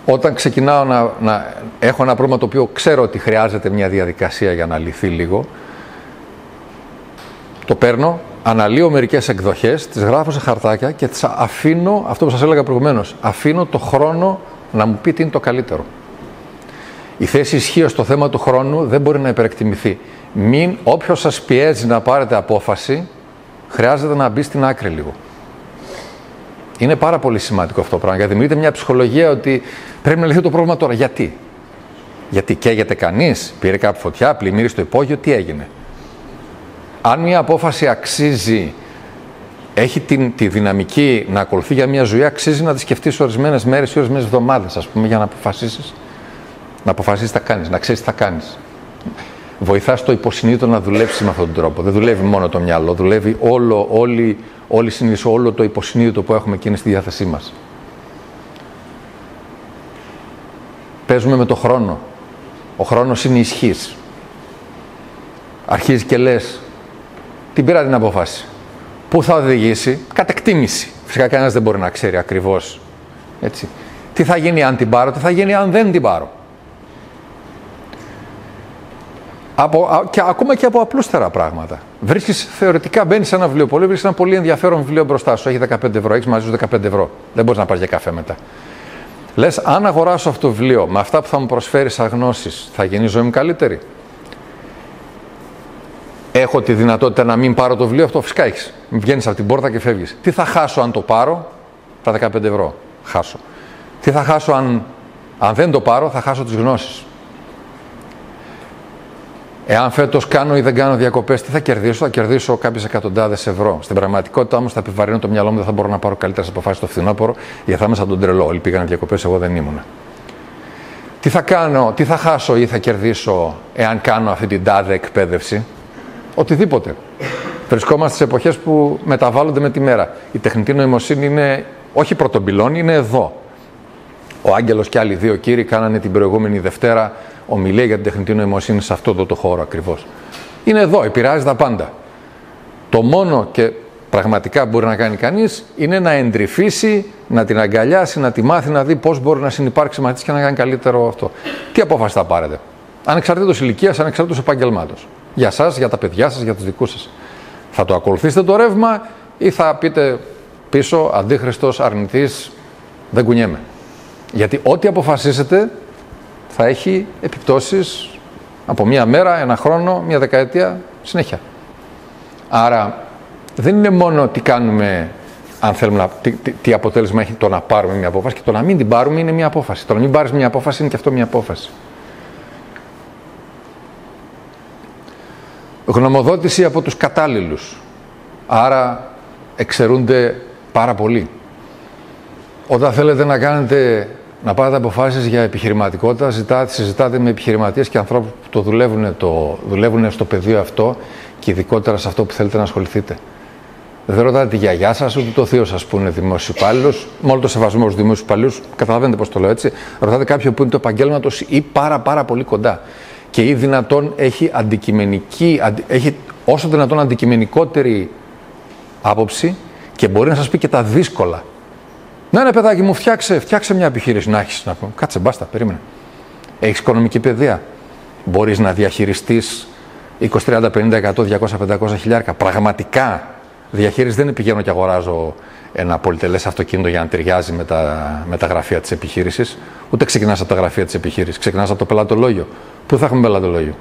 Όταν ξεκινάω να έχω ένα πρόβλημα το οποίο ξέρω ότι χρειάζεται μια διαδικασία για να λυθεί λίγο, το παίρνω, αναλύω μερικές εκδοχές, τις γράφω σε χαρτάκια και τις αφήνω, αυτό που σας έλεγα προηγουμένως, αφήνω το χρόνο να μου πει τι είναι το καλύτερο. Η θέση ισχύως στο θέμα του χρόνου δεν μπορεί να υπερεκτιμηθεί. Όποιος σας πιέζει να πάρετε απόφαση, χρειάζεται να μπει στην άκρη λίγο. Είναι πάρα πολύ σημαντικό αυτό το πράγμα, γιατί δημιουργείται μια ψυχολογία ότι πρέπει να λυθεί το πρόβλημα τώρα. Γιατί καίγεται κανείς, πήρε κάποια φωτιά, πλημμύρισε το υπόγειο, τι έγινε? Αν μια απόφαση αξίζει, έχει τη δυναμική να ακολουθεί για μια ζωή, αξίζει να τη σκεφτείς ορισμένες μέρες ή ορισμένες εβδομάδες, ας πούμε, για να αποφασίσεις. Να αποφασίσεις τι θα κάνεις, να ξέρεις τι θα κάνεις. Βοηθάς το υποσυνείδητο να δουλέψει με αυτόν τον τρόπο. Δεν δουλεύει μόνο το μυαλό, δουλεύει όλη η συνείδηση, όλο το υποσυνείδητο που έχουμε εκεί στη διάθεσή μας. Παίζουμε με το χρόνο. Ο χρόνος είναι ισχύς. Αρχίζει και λες, την πήρα την απόφαση. Πού θα οδηγήσει? Κατ' εκτίμηση. Φυσικά κανένας δεν μπορεί να ξέρει ακριβώς. Έτσι. Τι θα γίνει αν την πάρω, τι θα γίνει αν δεν την πάρω. Ακόμα και από απλούστερα πράγματα. Βρίσκεις θεωρητικά, μπαίνεις σε ένα βιβλιοπωλείο, βρίσκεις ένα πολύ ενδιαφέρον βιβλίο μπροστά σου. Έχει 15 ευρώ, έχεις μαζί σου 15 ευρώ. Δεν μπορείς να πάρεις για καφέ μετά. Λες, αν αγοράσω αυτό το βιβλίο με αυτά που θα μου προσφέρει σαν γνώσεις, θα γίνει η ζωή μου καλύτερη? Έχω τη δυνατότητα να μην πάρω το βιβλίο αυτό? Φυσικά έχεις. Βγαίνεις από την πόρτα και φεύγεις. Τι θα χάσω αν το πάρω? Τα 15 ευρώ. Χάσω. Τι θα χάσω αν δεν το πάρω? Θα χάσω τις γνώσεις. Εάν φέτος κάνω ή δεν κάνω διακοπές, τι θα κερδίσω? Θα κερδίσω κάποιες εκατοντάδες ευρώ. Στην πραγματικότητα όμως θα επιβαρύνω το μυαλό μου, δεν θα μπορώ να πάρω καλύτερες αποφάσεις στο φθινόπωρο, γιατί θα είμαι σαν τον τρελό. Όλοι πήγαν διακοπές, εγώ δεν ήμουνα. Τι θα κάνω, τι θα χάσω ή θα κερδίσω εάν κάνω αυτή την τάδε εκπαίδευση? Οτιδήποτε. Βρισκόμαστε σε εποχές που μεταβάλλονται με τη μέρα. Η τεχνητή νοημοσύνη είναι όχι πρωτομπυλώνη, είναι εδώ. Ο Άγγελος και άλλοι δύο κύριοι κάνανε την προηγούμενη Δευτέρα ομιλία για την τεχνητή νοημοσύνη σε αυτό το χώρο ακριβώς. Είναι εδώ, επηρεάζει τα πάντα. Το μόνο και πραγματικά μπορεί να κάνει κανείς είναι να εντρυφήσει, να την αγκαλιάσει, να τη μάθει, να δει πώς μπορεί να συνυπάρξει μαζί της και να κάνει καλύτερο αυτό. Τι απόφαση θα πάρετε? Ανεξαρτήτως ηλικίας, ανεξαρτήτως επαγγελμάτος. Για σας, για τα παιδιά σας, για τους δικούς σας. Θα το ακολουθήσετε το ρεύμα ή θα πείτε πίσω, αντίχριστος, αρνητής, δεν κουνιέμαι? Γιατί ό,τι αποφασίσετε θα έχει επιπτώσεις από μία μέρα, ένα χρόνο, μία δεκαετία, συνέχεια. Άρα δεν είναι μόνο τι κάνουμε, αν θέλουμε τι αποτέλεσμα έχει το να πάρουμε μία απόφαση, και το να μην την πάρουμε είναι μία απόφαση. Το να μην πάρεις μία απόφαση είναι και αυτό μία απόφαση. Γνωμοδότηση από τους κατάλληλους. Άρα εξαιρούνται πάρα πολύ. Όταν θέλετε να πάρετε αποφάσεις για επιχειρηματικότητα, συζητάτε με επιχειρηματίες και ανθρώπους που το δουλεύουν στο πεδίο αυτό και ειδικότερα σε αυτό που θέλετε να ασχοληθείτε. Δεν ρωτάτε τη γιαγιά σας ούτε το θείο σας που είναι δημόσιος υπάλληλος, με όλο το σεβασμό στους δημόσιους υπαλλήλους, καταλαβαίνετε πώς το λέω έτσι. Ρωτάτε κάποιον που είναι το επαγγέλματος ή πάρα πολύ κοντά. Και ή δυνατόν έχει όσο δυνατόν αντικειμενικότερη άποψη και μπορεί να σας πει και τα δύσκολα. Ναι, παιδάκι μου, φτιάξε μια επιχείρηση να έχεις. Να πω. Κάτσε, μπάστα, περίμενε. Έχεις οικονομική παιδεία. Μπορείς να διαχειριστείς 20, 30, 50, 100, 200, 500 χιλιάρικα. Πραγματικά διαχείριση δεν πηγαίνω και αγοράζω ένα πολυτελές αυτοκίνητο για να ταιριάζει με τα γραφεία της επιχείρησης. Ούτε ξεκινάς από τα γραφεία της επιχείρησης. Ξεκινάς από το πελατολόγιο. Πού θα έχουμε πελατολόγιο?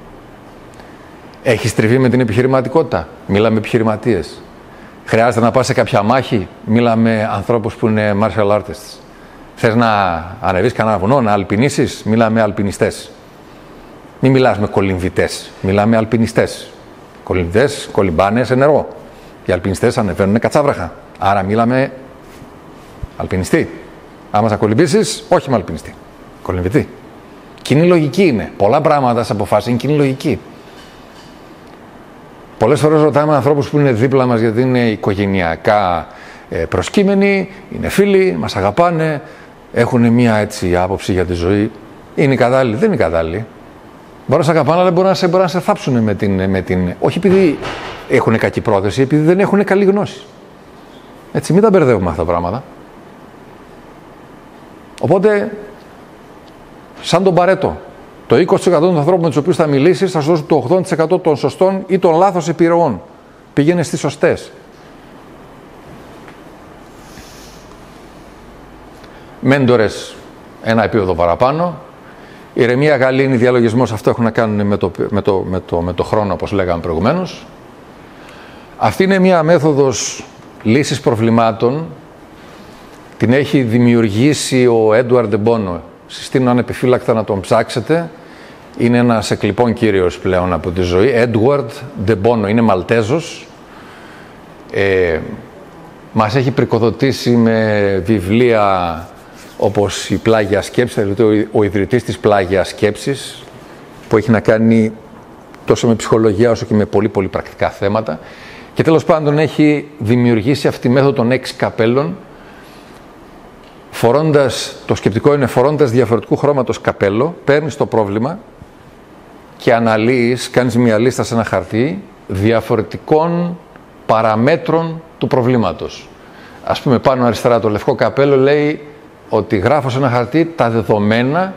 Έχεις τριβή με την επιχειρηματικότητα? Μίλα με επιχειρηματίες. Χρειάζεται να πας σε κάποια μάχη? Μίλα με ανθρώπους που είναι martial artists. Θες να ανεβείς κανένα βουνό, να αλπινίσεις? Μίλα με αλπινιστές. Μην μιλάς με κολυμβητές. Μιλά με αλπινιστές. Κολυμβητές κολυμπάνε σε νερό. Οι αλπινιστές ανεβαίνουν κατσάβραχα. Άρα μίλα με αλπινιστή. Άμα θα κολυμπήσεις, όχι με αλπινιστή. Κολυμβητή. Κοινή λογική είναι. Πολλά πράγματα σε αποφάσεις είναι κοινή λογική. Πολλές φορές ρωτάμε ανθρώπους που είναι δίπλα μας γιατί είναι οικογενειακά προσκύμενοι, είναι φίλοι, μας αγαπάνε, έχουν μία έτσι άποψη για τη ζωή. Είναι κατάλληλοι? Δεν είναι κατάλληλοι. Μπορεί να σε αγαπάνε, αλλά μπορεί να σε θάψουν με την... Όχι επειδή έχουν κακή πρόθεση, επειδή δεν έχουν καλή γνώση. Έτσι, μην τα μπερδεύουμε αυτά τα πράγματα. Οπότε, σαν τον Παρέτο, το 20% των ανθρώπων με τους οποίους θα μιλήσεις θα σου δώσουν το 80% των σωστών ή των λάθος επιρροών. Πήγαινε στις σωστές. Μέντορες, ένα επίπεδο παραπάνω. Ηρεμία, γαλήνη, διαλογισμός, αυτό έχουν να κάνουν με το χρόνο, όπως λέγαμε προηγουμένως. Αυτή είναι μια μέθοδος λύσης προβλημάτων. Την έχει δημιουργήσει ο Έντουαρντ ντε Μπόνο. Συστήνω ανεπιφύλακτα να τον ψάξετε. Είναι ένας εκλειπών κύριος πλέον από τη ζωή. Έντουαρντ ντε Μπόνο, είναι Μαλτέζος. Μας έχει πρικοδοτήσει με βιβλία όπως η Πλάγια Σκέψη, δηλαδή ο ιδρυτής της Πλάγιας Σκέψης, που έχει να κάνει τόσο με ψυχολογία όσο και με πολύ πολύ πρακτικά θέματα. Και τέλος πάντων έχει δημιουργήσει αυτή τη μέθοδο των 6 καπέλων, το σκεπτικό είναι φορώντας διαφορετικού χρώματος καπέλο, παίρνεις το πρόβλημα και αναλύεις, κάνεις μια λίστα σε ένα χαρτί διαφορετικών παραμέτρων του προβλήματος. Ας πούμε πάνω αριστερά το λευκό καπέλο λέει ότι γράφω σε ένα χαρτί τα δεδομένα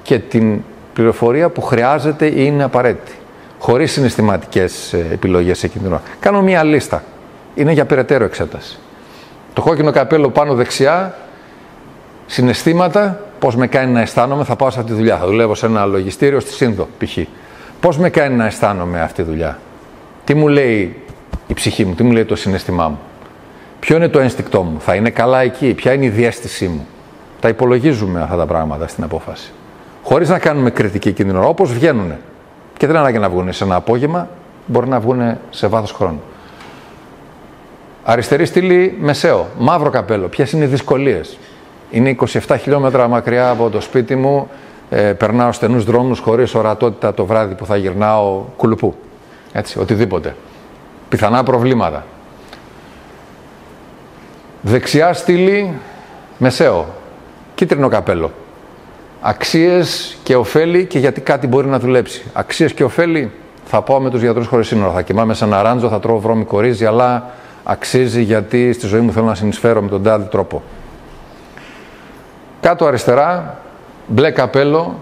και την πληροφορία που χρειάζεται ή είναι απαραίτητη, χωρίς συναισθηματικές επιλογές εκείνη την ώρα. Κάνω μια λίστα. Είναι για περαιτέρω εξέταση. Το κόκκινο καπέλο πάνω δεξιά, συναισθήματα, πώς με κάνει να αισθάνομαι, θα πάω σε αυτή τη δουλειά. Θα δουλεύω σε ένα λογιστήριο στη Σύνδο, π.χ. Πώς με κάνει να αισθάνομαι αυτή τη δουλειά. Τι μου λέει η ψυχή μου, τι μου λέει το συναισθημά μου. Ποιο είναι το ένστικτό μου, θα είναι καλά εκεί, ποια είναι η διαίσθησή μου. Τα υπολογίζουμε αυτά τα πράγματα στην απόφαση. Χωρίς να κάνουμε κριτική εκείνη την ώρα, όπως βγαίνουν. Και δεν ανάγκη να βγουν σε ένα απόγευμα, μπορεί να βγουν σε βάθος χρόνου. Αριστερή στήλη, μεσαίο, μαύρο καπέλο. Ποιες είναι οι δυσκολίες. Είναι 27 χιλιόμετρα μακριά από το σπίτι μου, περνάω στενούς δρόμους χωρίς ορατότητα το βράδυ που θα γυρνάω κουλουπού. Έτσι, οτιδήποτε. Πιθανά προβλήματα. Δεξιά στήλη, μεσαίο, κίτρινο καπέλο. Αξίες και ωφέλη και γιατί κάτι μπορεί να δουλέψει. Αξίες και ωφέλη, θα πάω με τους γιατρούς χωρίς σύνορα. Θα κοιμάμαι σε ένα ράντζο, θα τρώω βρώμικο ρύζι, αλλά αξίζει γιατί στη ζωή μου θέλω να συνεισφέρω με τον τάδε τρόπο. Κάτω αριστερά, μπλε καπέλο,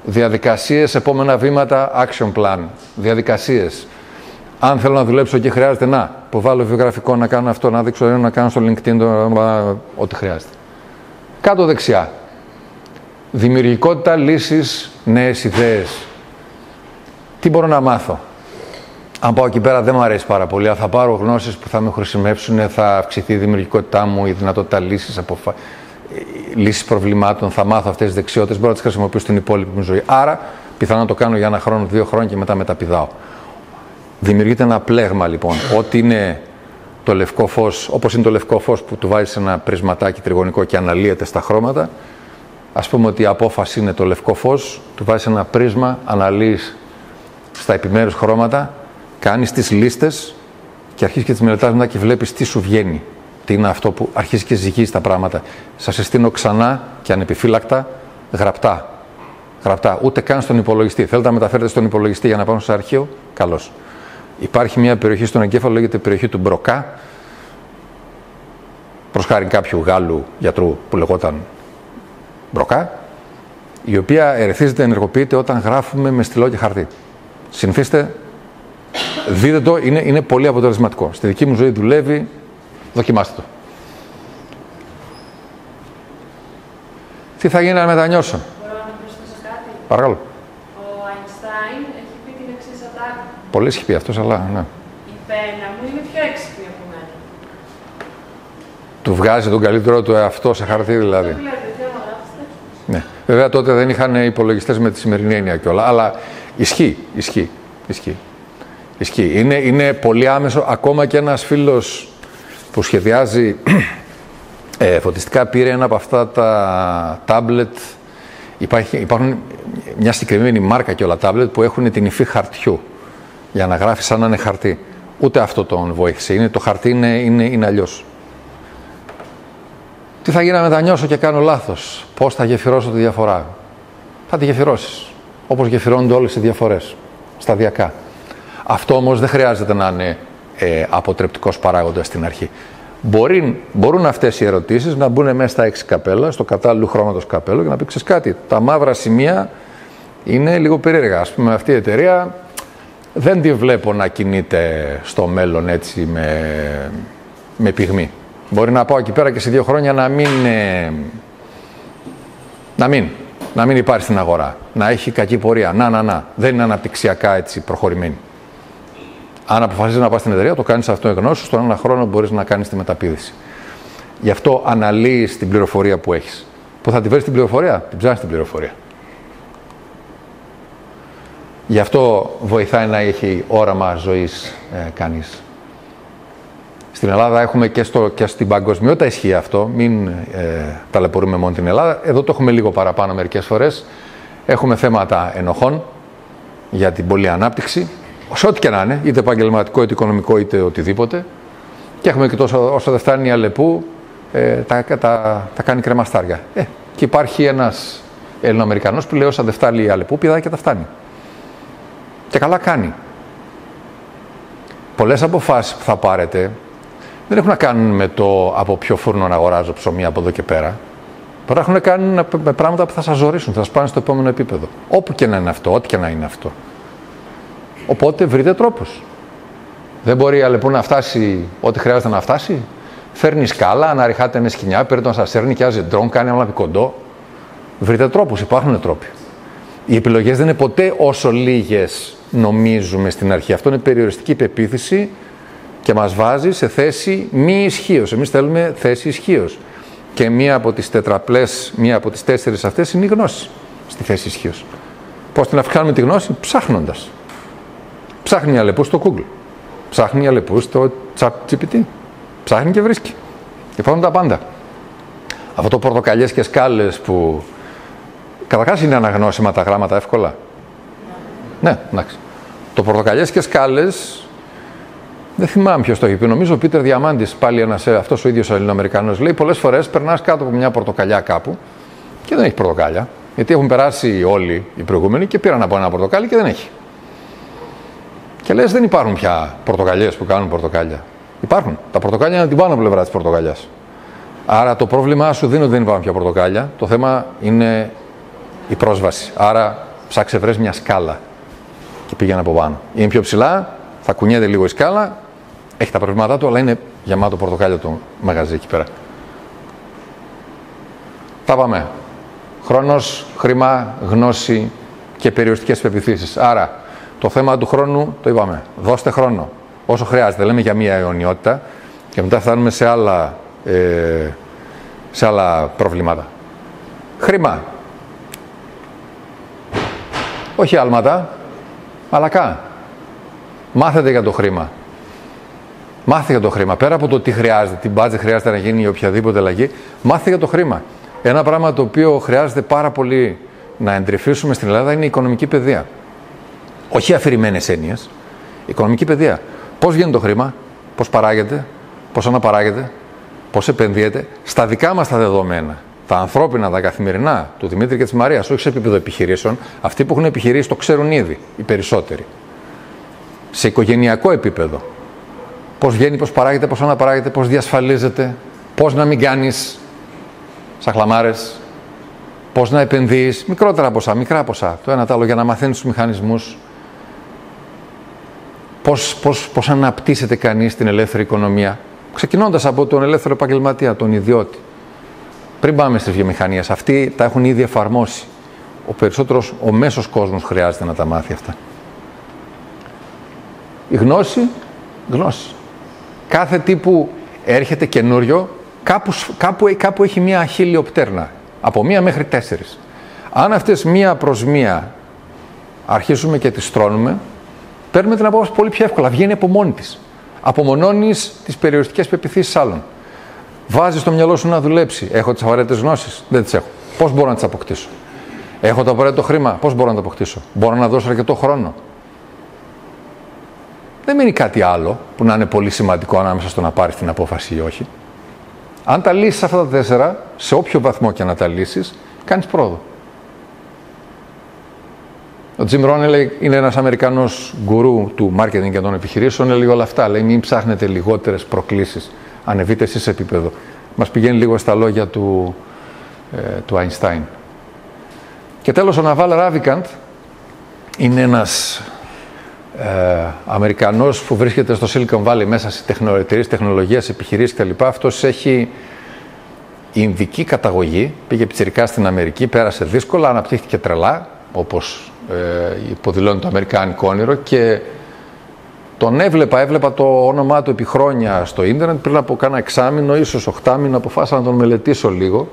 διαδικασίες, επόμενα βήματα, action plan. Διαδικασίες. Αν θέλω να δουλέψω και χρειάζεται να βάλω βιογραφικό, να κάνω αυτό, να δείξω να κάνω στο LinkedIn, ό,τι χρειάζεται. Κάτω δεξιά. Δημιουργικότητα, λύσεις, νέες ιδέες. Τι μπορώ να μάθω. Αν πάω εκεί πέρα δεν μου αρέσει πάρα πολύ, αλλά θα πάρω γνώσεις που θα με χρησιμεύσουν, θα αυξηθεί η δημιουργικότητά μου, η δυνατότητα λύσεις προβλημάτων, θα μάθω αυτές τις δεξιότητες, μπορώ να τις χρησιμοποιήσω στην υπόλοιπη μου ζωή. Άρα, πιθανόν να το κάνω για ένα χρόνο, 2 χρόνια και μετά μεταπηδάω. Δημιουργείται ένα πλέγμα λοιπόν, ότι είναι το λευκό φως, όπως είναι το λευκό φως που του βάζεις ένα πρισματάκι τριγωνικό και αναλύεται στα χρώματα. Ας πούμε ότι η απόφαση είναι το λευκό φως, του βάζεις ένα πρίσμα, αναλύεις στα επιμέρους χρώματα, κάνεις τις λίστες και αρχίζεις και τις μελετάς μετά και βλέπεις τι σου βγαίνει. Τι είναι αυτό που αρχίζεις και ζυγίζεις τα πράγματα. Σας συστήνω ξανά και ανεπιφύλακτα γραπτά. Γραπτά, ούτε καν στον υπολογιστή. Θέλετε να μεταφέρετε στον υπολογιστή για να πάμε στο αρχείο, καλώς. Υπάρχει μια περιοχή στον εγκέφαλο, λέγεται περιοχή του Μπροκά, προς χάρη κάποιου Γάλλου γιατρού που λεγόταν Μπροκά, η οποία ερεθίζεται, ενεργοποιείται όταν γράφουμε με στυλό και χαρτί. Συνηθίστε, δείτε το, είναι πολύ αποτελεσματικό. Στη δική μου ζωή δουλεύει, δοκιμάστε το. Τι θα γίνει αν μετανιώσω. Μπορώ να προσθέσω κάτι. Παρακαλώ. Ο Αϊνστάιν έχει πει την εξής ατάκα. Πολύ έχει πει αυτός, αλλά ναι. Η πένα μου είναι πιο έξυπνη από μένα. Του βγάζει τον καλύτερο του εαυτό σε χαρτί δηλαδή. Το βλέπετε, τι άμα γράψετε. Ναι. Βέβαια τότε δεν είχαν υπολογιστές με τη σημερινή έννοια και όλα, αλλά ισχύει. Είναι πολύ άμεσο. Ακόμα και ένας φίλος που σχεδιάζει φωτιστικά πήρε ένα από αυτά τα τάμπλετ. Υπάρχουν μια συγκεκριμένη μάρκα και όλα τάμπλετ που έχουν την υφή χαρτιού για να γράφει σαν να είναι χαρτί. Ούτε αυτό τον βοήθησε. Το χαρτί είναι αλλιώς. Τι θα γίνει να μετανιώσω και κάνω λάθος. Πώς θα γεφυρώσω τη διαφορά. Θα τη γεφυρώσεις. Όπως γεφυρώνονται όλες οι διαφορές. Σταδιακά. Αυτό όμως δεν χρειάζεται να είναι αποτρεπτικός παράγοντας στην αρχή. Μπορούν αυτές οι ερωτήσεις να μπουν μέσα στα 6 καπέλα, στο κατάλληλο χρώματος καπέλο και να πείξεις κάτι. Τα μαύρα σημεία είναι λίγο περίεργα. Ας πούμε, αυτή η εταιρεία δεν τη βλέπω να κινείται στο μέλλον έτσι με πυγμή. Μπορεί να πάω εκεί πέρα και σε 2 χρόνια να μην. να μην υπάρχει στην αγορά, να έχει κακή πορεία. Να. Δεν είναι αναπτυξιακά έτσι προχωρημένη. Αν αποφασίζεις να πας στην εταιρεία, το κάνεις αυτό εγνώσου, στον ένα χρόνο μπορείς να κάνεις τη μεταπήδηση. Γι' αυτό αναλύεις την πληροφορία που έχεις. Πού θα τη βρεις την πληροφορία? Την ψάχνεις την πληροφορία. Γι' αυτό βοηθάει να έχει όραμα ζωής κανείς. Στην Ελλάδα έχουμε και στην παγκοσμιότητα ισχύει αυτό, μην ταλαιπωρούμε μόνο την Ελλάδα. Εδώ το έχουμε λίγο παραπάνω μερικές φορές. Έχουμε θέματα ενοχών για την πολλή ανάπτυξη, σε ό,τι και να είναι, είτε επαγγελματικό, είτε οικονομικό, είτε οτιδήποτε. Και έχουμε και τόσο, όσο δεν φτάνει η Αλεπού, τα κάνει κρεμαστάρια. Και υπάρχει ένας Ελληνοαμερικανός που λέει όσα δεν φτάνει η Αλεπού, πηδάει και τα φτάνει. Και καλά κάνει. Πολλές αποφάσεις που θα πάρετε δεν έχουν να κάνουν με το από ποιο φούρνο να αγοράζω ψωμί από εδώ και πέρα. Μπορεί να έχουν να κάνουν με πράγματα που θα σας ζορίσουν, θα σας πάνε στο επόμενο επίπεδο. Όπου και να είναι αυτό, ό,τι και να είναι αυτό. Οπότε βρείτε τρόπους. Δεν μπορεί η Αλεπού να φτάσει ό,τι χρειάζεται να φτάσει. Φέρνει σκάλα, αναρριχάται με σκοινιά, παίρνει τον ασανσέρ, νοικιάζει ντρόν, κάνει ένα κοντό. Βρείτε τρόπους, υπάρχουν τρόποι. Οι επιλογές δεν είναι ποτέ όσο λίγες νομίζουμε στην αρχή. Αυτό είναι περιοριστική πεποίθηση και μας βάζει σε θέση μη ισχύος. Εμείς θέλουμε θέση ισχύος. Και μία από τις τετραπλές, μία από τις 4 αυτές είναι η γνώση στη θέση ισχύος. Πώς την αυξάνουμε τη γνώση? Ψάχνοντας. Ψάχνει η Αλεπού στο Google. Ψάχνει η Αλεπού στο ChatGPT. Ψάχνει και βρίσκει. Υπάρχουν τα πάντα. Αυτό το πορτοκαλιές και σκάλες που καταρχάς είναι αναγνώσιμα τα γράμματα εύκολα. Ναι, εντάξει. Το πορτοκαλιές και σκάλες, δεν θυμάμαι ποιος το έχει πει. Νομίζω ο Πίτερ Διαμάντης, πάλι αυτός ο ίδιος Ελληνοαμερικανός, λέει πολλές φορές περνάς κάτω από μια πορτοκαλιά κάπου και δεν έχει πορτοκάλια. Γιατί έχουν περάσει όλοι οι προηγούμενοι και πήραν από ένα πορτοκάλι και δεν έχει. Και λες δεν υπάρχουν πια πορτοκαλιές που κάνουν πορτοκάλια. Υπάρχουν. Τα πορτοκάλια είναι την πάνω πλευρά της πορτοκαλιάς. Άρα το πρόβλημά σου δεν είναι ότι δεν υπάρχουν πια πορτοκάλια. Το θέμα είναι η πρόσβαση. Άρα ψάξε βρες μια σκάλα και πήγαινε από πάνω. Είναι πιο ψηλά, θα κουνιέται λίγο η σκάλα, έχει τα προβλήματά του, αλλά είναι γεμάτο πορτοκάλια το μαγαζί εκεί πέρα. Τα πάμε. Χρόνος, χρήμα, γνώση και περιοριστικές πεποιθήσεις. Άρα το θέμα του χρόνου το είπαμε. Δώστε χρόνο. Όσο χρειάζεται. Λέμε για μία αιωνιότητα και μετά φτάνουμε σε άλλα προβλήματα. Χρήμα. Όχι άλματα, μαλακά. Μάθετε για το χρήμα. Μάθετε για το χρήμα. Πέρα από το τι χρειάζεται, τι μπάτζετ χρειάζεται να γίνει ή οποιαδήποτε αλλαγή, μάθετε για το χρήμα. Ένα πράγμα το οποίο χρειάζεται πάρα πολύ να εντρυφήσουμε στην Ελλάδα είναι η οικονομική παιδεία. Όχι αφηρημένες έννοιες. Οικονομική παιδεία. Πώς βγαίνει το χρήμα, πώς παράγεται, πώς αναπαράγεται, πώς επενδύεται στα δικά μας τα δεδομένα. Τα ανθρώπινα, τα καθημερινά του Δημήτρη και της Μαρίας, όχι σε επίπεδο επιχειρήσεων. Αυτοί που έχουν επιχειρήσει το ξέρουν ήδη, οι περισσότεροι. Σε οικογενειακό επίπεδο. Πώς βγαίνει, πώς παράγεται, πώς αναπαράγεται, πώς διασφαλίζεται, πώς να μην κάνεις σαχλαμάρες, πώς να επενδύεις, μικρότερα ποσά, μικρά ποσά, το ένα το άλλο, για να μαθαίνεις τους μηχανισμούς. Πώς αναπτύσσεται κανείς την ελεύθερη οικονομία, ξεκινώντας από τον ελεύθερο επαγγελματία, τον ιδιώτη. Πριν πάμε στις βιομηχανίες, αυτοί τα έχουν ήδη εφαρμόσει. Ο μέσος κόσμος χρειάζεται να τα μάθει αυτά. Η γνώση. Κάθε τι που έρχεται καινούριο, κάπου έχει μία αχίλλειο πτέρνα. Από 1 μέχρι 4. Αν αυτές 1 προς 1 αρχίσουμε και τις στρώνουμε, παίρνουμε την απόφαση πολύ πιο εύκολα. Βγαίνει από μόνη της. Απομονώνεις τις περιοριστικές πεποιθήσεις άλλων. Βάζεις το μυαλό σου να δουλέψει. Έχω τις απαραίτητες γνώσεις? Δεν τις έχω. Πώς μπορώ να τις αποκτήσω? Έχω το απαραίτητο χρήμα? Πώς μπορώ να το αποκτήσω? Μπορώ να δώσω αρκετό χρόνο? Δεν μείνει κάτι άλλο που να είναι πολύ σημαντικό ανάμεσα στο να πάρεις την απόφαση ή όχι. Αν τα λύσεις αυτά τα 4, σε όποιο βαθμό και να τα λύσεις, κάνεις πρόοδο. Ο Jim Rohn είναι ένας Αμερικανός γκουρού του marketing και των επιχειρήσεων. Λέει όλα αυτά. Λέει μην ψάχνετε λιγότερες προκλήσεις. Ανεβείτε εσείς σε επίπεδο. Μας πηγαίνει λίγο στα λόγια του Einstein. Και τέλος ο Naval Ravikant είναι ένας Αμερικανός που βρίσκεται στο Silicon Valley μέσα σε εταιρείες τεχνολογίας, επιχειρήσεις κτλ. Αυτός έχει Ινδική καταγωγή, πήγε πιτσιρικά στην Αμερική, πέρασε δύσκολα, αναπτύχθηκε τρελά, όπως υποδηλώνει το αμερικάνικο όνειρο, και τον έβλεπα το όνομά του επί χρόνια στο ίντερνετ. Πριν από κάνα εξάμηνο, ίσως 8μηνο, αποφάσισα να τον μελετήσω λίγο.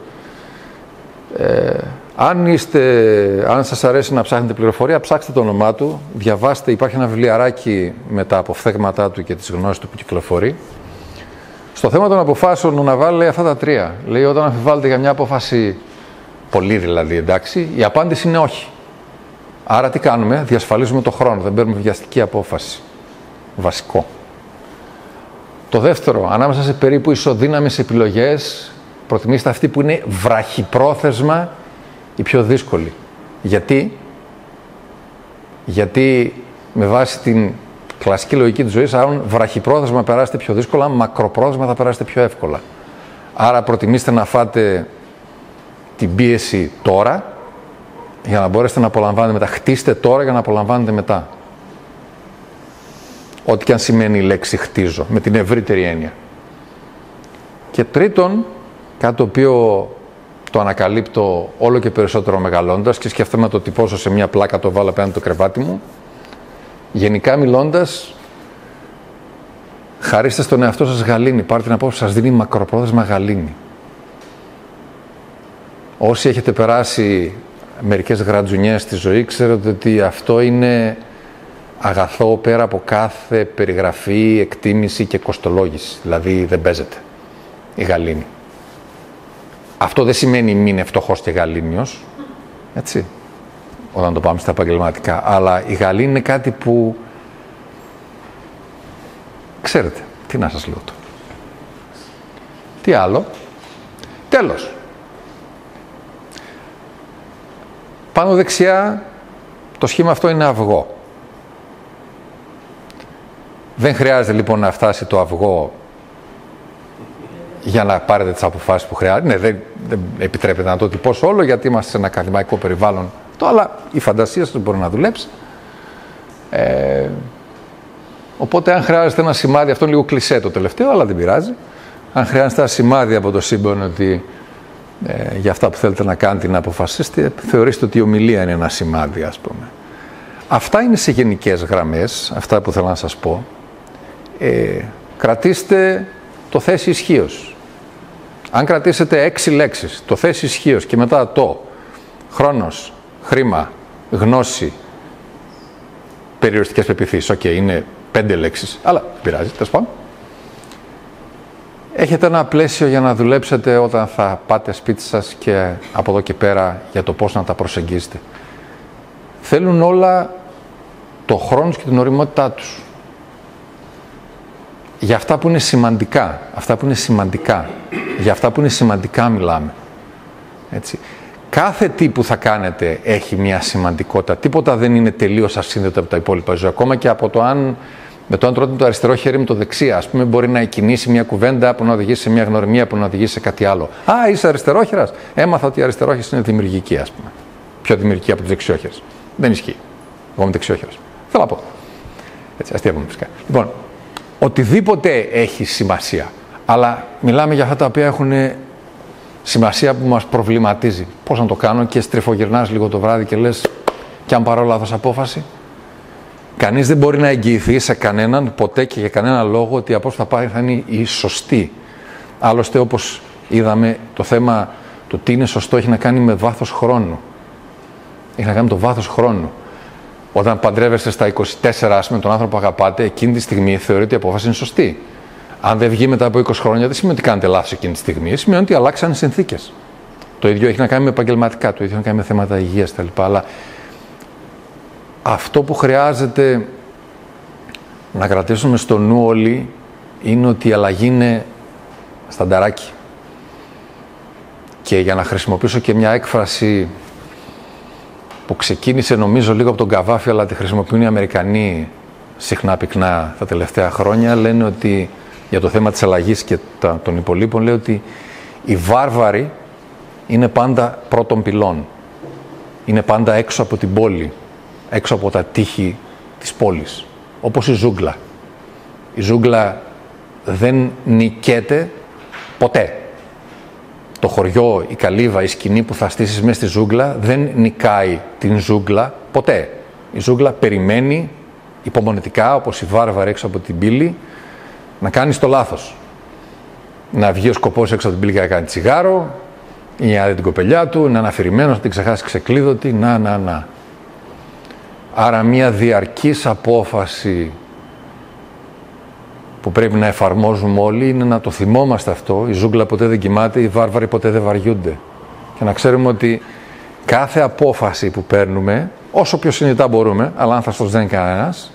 Αν σας αρέσει να ψάχνετε πληροφορία, ψάξτε το όνομά του, διαβάστε, υπάρχει ένα βιβλιαράκι με τα αποφθέγματά του και τις γνώσεις του που κυκλοφορεί. Στο θέμα των αποφάσεων, ο Ναβάλ λέει αυτά τα τρία. Λέει, όταν αμφιβάλλετε για μια απόφαση, πολύ δηλαδή, εντάξει, η απάντηση είναι όχι. Άρα τι κάνουμε? Διασφαλίζουμε το χρόνο, δεν παίρνουμε βιαστική απόφαση. Βασικό. Το δεύτερο, ανάμεσα σε περίπου ισοδύναμες επιλογές, προτιμήστε αυτή που είναι βραχυπρόθεσμα η πιο δύσκολη. Γιατί με βάση την κλασική λογική της ζωής, αν βραχυπρόθεσμα περάσετε πιο δύσκολα, μακροπρόθεσμα θα περάσετε πιο εύκολα. Άρα προτιμήστε να φάτε την πίεση τώρα, για να μπορέσετε να απολαμβάνετε μετά. Χτίστε τώρα για να απολαμβάνετε μετά. Ό,τι και αν σημαίνει η λέξη χτίζω, με την ευρύτερη έννοια. Και τρίτον, κάτι το οποίο το ανακαλύπτω όλο και περισσότερο μεγαλώντας και σκέφτομαι να το τυπώσω σε μια πλάκα, το βάλω απέναντι το κρεβάτι μου. Γενικά μιλώντας, χαρίστε στον εαυτό σας γαλήνη. Πάρτε την απόφαση, σας δίνει μακροπρόθεσμα γαλήνη. Όσοι έχετε περάσει μερικές γρατζουνιές στη ζωή, ξέρετε ότι αυτό είναι αγαθό πέρα από κάθε περιγραφή, εκτίμηση και κοστολόγηση. Δηλαδή δεν παίζεται η γαλήνη. Αυτό δεν σημαίνει μην είναι φτωχός και γαλήνιος, έτσι, όταν το πάμε στα επαγγελματικά. Αλλά η γαλήνη είναι κάτι που, ξέρετε, τι να σας λέω τώρα. Τι άλλο? Τέλος. Πάνω δεξιά, το σχήμα αυτό είναι αυγό. Δεν χρειάζεται λοιπόν να φτάσει το αυγό για να πάρετε τις αποφάσεις που χρειάζεται. Ναι, δεν επιτρέπεται να το τυπώσω όλο, γιατί είμαστε σε ένα ακαδημαϊκό περιβάλλον. Αλλά η φαντασία σας μπορεί να δουλέψει. Οπότε αν χρειάζεται ένα σημάδι, αυτό είναι λίγο κλισέ το τελευταίο, αλλά δεν πειράζει. Αν χρειάζεται ένα σημάδι από το σύμπαν ότι για αυτά που θέλετε να κάνετε να αποφασίσετε, θεωρήστε ότι η ομιλία είναι ένα σημάδι, ας πούμε. Αυτά είναι σε γενικές γραμμές, αυτά που θέλω να σας πω. Κρατήστε το θέση ισχύως. Αν κρατήσετε 6 λέξεις, το θέση ισχύως και μετά το χρόνος, χρήμα, γνώση, περιοριστικές πεποιθήσεις, είναι 5 λέξεις, αλλά δεν πειράζει, τέλος πάντων. Έχετε ένα πλαίσιο για να δουλέψετε όταν θα πάτε σπίτι σας και από εδώ και πέρα για το πώς να τα προσεγγίσετε. Θέλουν όλα το χρόνο και την ωριμότητά τους. Για αυτά που είναι σημαντικά, για αυτά που είναι σημαντικά μιλάμε. Έτσι. Κάθε τι που θα κάνετε έχει μια σημαντικότητα. Τίποτα δεν είναι τελείως ασύνδετο από τα υπόλοιπα ζωή. Ακόμα και από το αν με το αν τρώτε το αριστερό χέρι με το δεξί, ας πούμε, μπορεί να εκκινήσει μια κουβέντα που να οδηγήσει σε μια γνωριμία που να οδηγήσει σε κάτι άλλο. Α, είσαι αριστερόχειρας. Έμαθα ότι η αριστερόχειρας είναι δημιουργική, ας πούμε. Πιο δημιουργική από τις δεξιόχειρες. Δεν ισχύει. Εγώ είμαι δεξιόχειρας. Θέλω να πω. Έτσι, αστείευομαι φυσικά. Λοιπόν, οτιδήποτε έχει σημασία. Αλλά μιλάμε για αυτά τα οποία έχουν σημασία που μας προβληματίζει. Πώς να το κάνω, και στριφογυρνάς λίγο το βράδυ και λες, κι αν πάρω λάθος απόφαση. Κανείς δεν μπορεί να εγγυηθεί σε κανέναν ποτέ και για κανένα λόγο ότι η απόφαση θα πάρει θα είναι η σωστή. Άλλωστε, όπως είδαμε, το θέμα του τι είναι σωστό έχει να κάνει με βάθος χρόνου. Έχει να κάνει με το βάθος χρόνου. Όταν παντρεύεστε στα 24, με τον άνθρωπο που αγαπάτε, εκείνη τη στιγμή θεωρείται η απόφαση είναι σωστή. Αν δεν βγει μετά από 20 χρόνια, δεν σημαίνει ότι κάνετε λάθος εκείνη τη στιγμή, σημαίνει ότι αλλάξαν οι συνθήκες. Το ίδιο έχει να κάνει με επαγγελματικά, το ίδιο έχει να κάνει με θέματα υγείας κτλ. Αλλά αυτό που χρειάζεται να κρατήσουμε στο νου όλοι είναι ότι η αλλαγή είναι στανταράκι. Και για να χρησιμοποιήσω και μια έκφραση που ξεκίνησε νομίζω λίγο από τον Καβάφη, αλλά τη χρησιμοποιούν οι Αμερικανοί συχνά πυκνά τα τελευταία χρόνια, λένε ότι για το θέμα της αλλαγής και των υπολείπων, λέει ότι οι βάρβαροι είναι πάντα πρώτων πυλών. Είναι πάντα έξω από την πόλη, έξω από τα τείχη της πόλης. Όπως η ζούγκλα. Η ζούγκλα δεν νικέται ποτέ. το χωριό, η καλύβα, η σκηνή που θα στήσεις μέσα στη ζούγκλα δεν νικάει την ζούγκλα ποτέ. Η ζούγκλα περιμένει υπομονετικά, όπως η βάρβαρη έξω από την πύλη, να κάνει το λάθος. Να βγει ο σκοπός έξω από την πύλη και να κάνει τσιγάρο, ή να δει την κοπελιά του, να είναι αφηρημένος, να την ξεχάσει ξεκλείδωτη, να. Άρα μια διαρκής απόφαση που πρέπει να εφαρμόζουμε όλοι είναι να το θυμόμαστε αυτό. Η ζούγκλα ποτέ δεν κοιμάται, οι βάρβαροι ποτέ δεν βαριούνται. Και να ξέρουμε ότι κάθε απόφαση που παίρνουμε, όσο πιο συνειδητά μπορούμε, αλλά άνθαστος δεν είναι κανένας,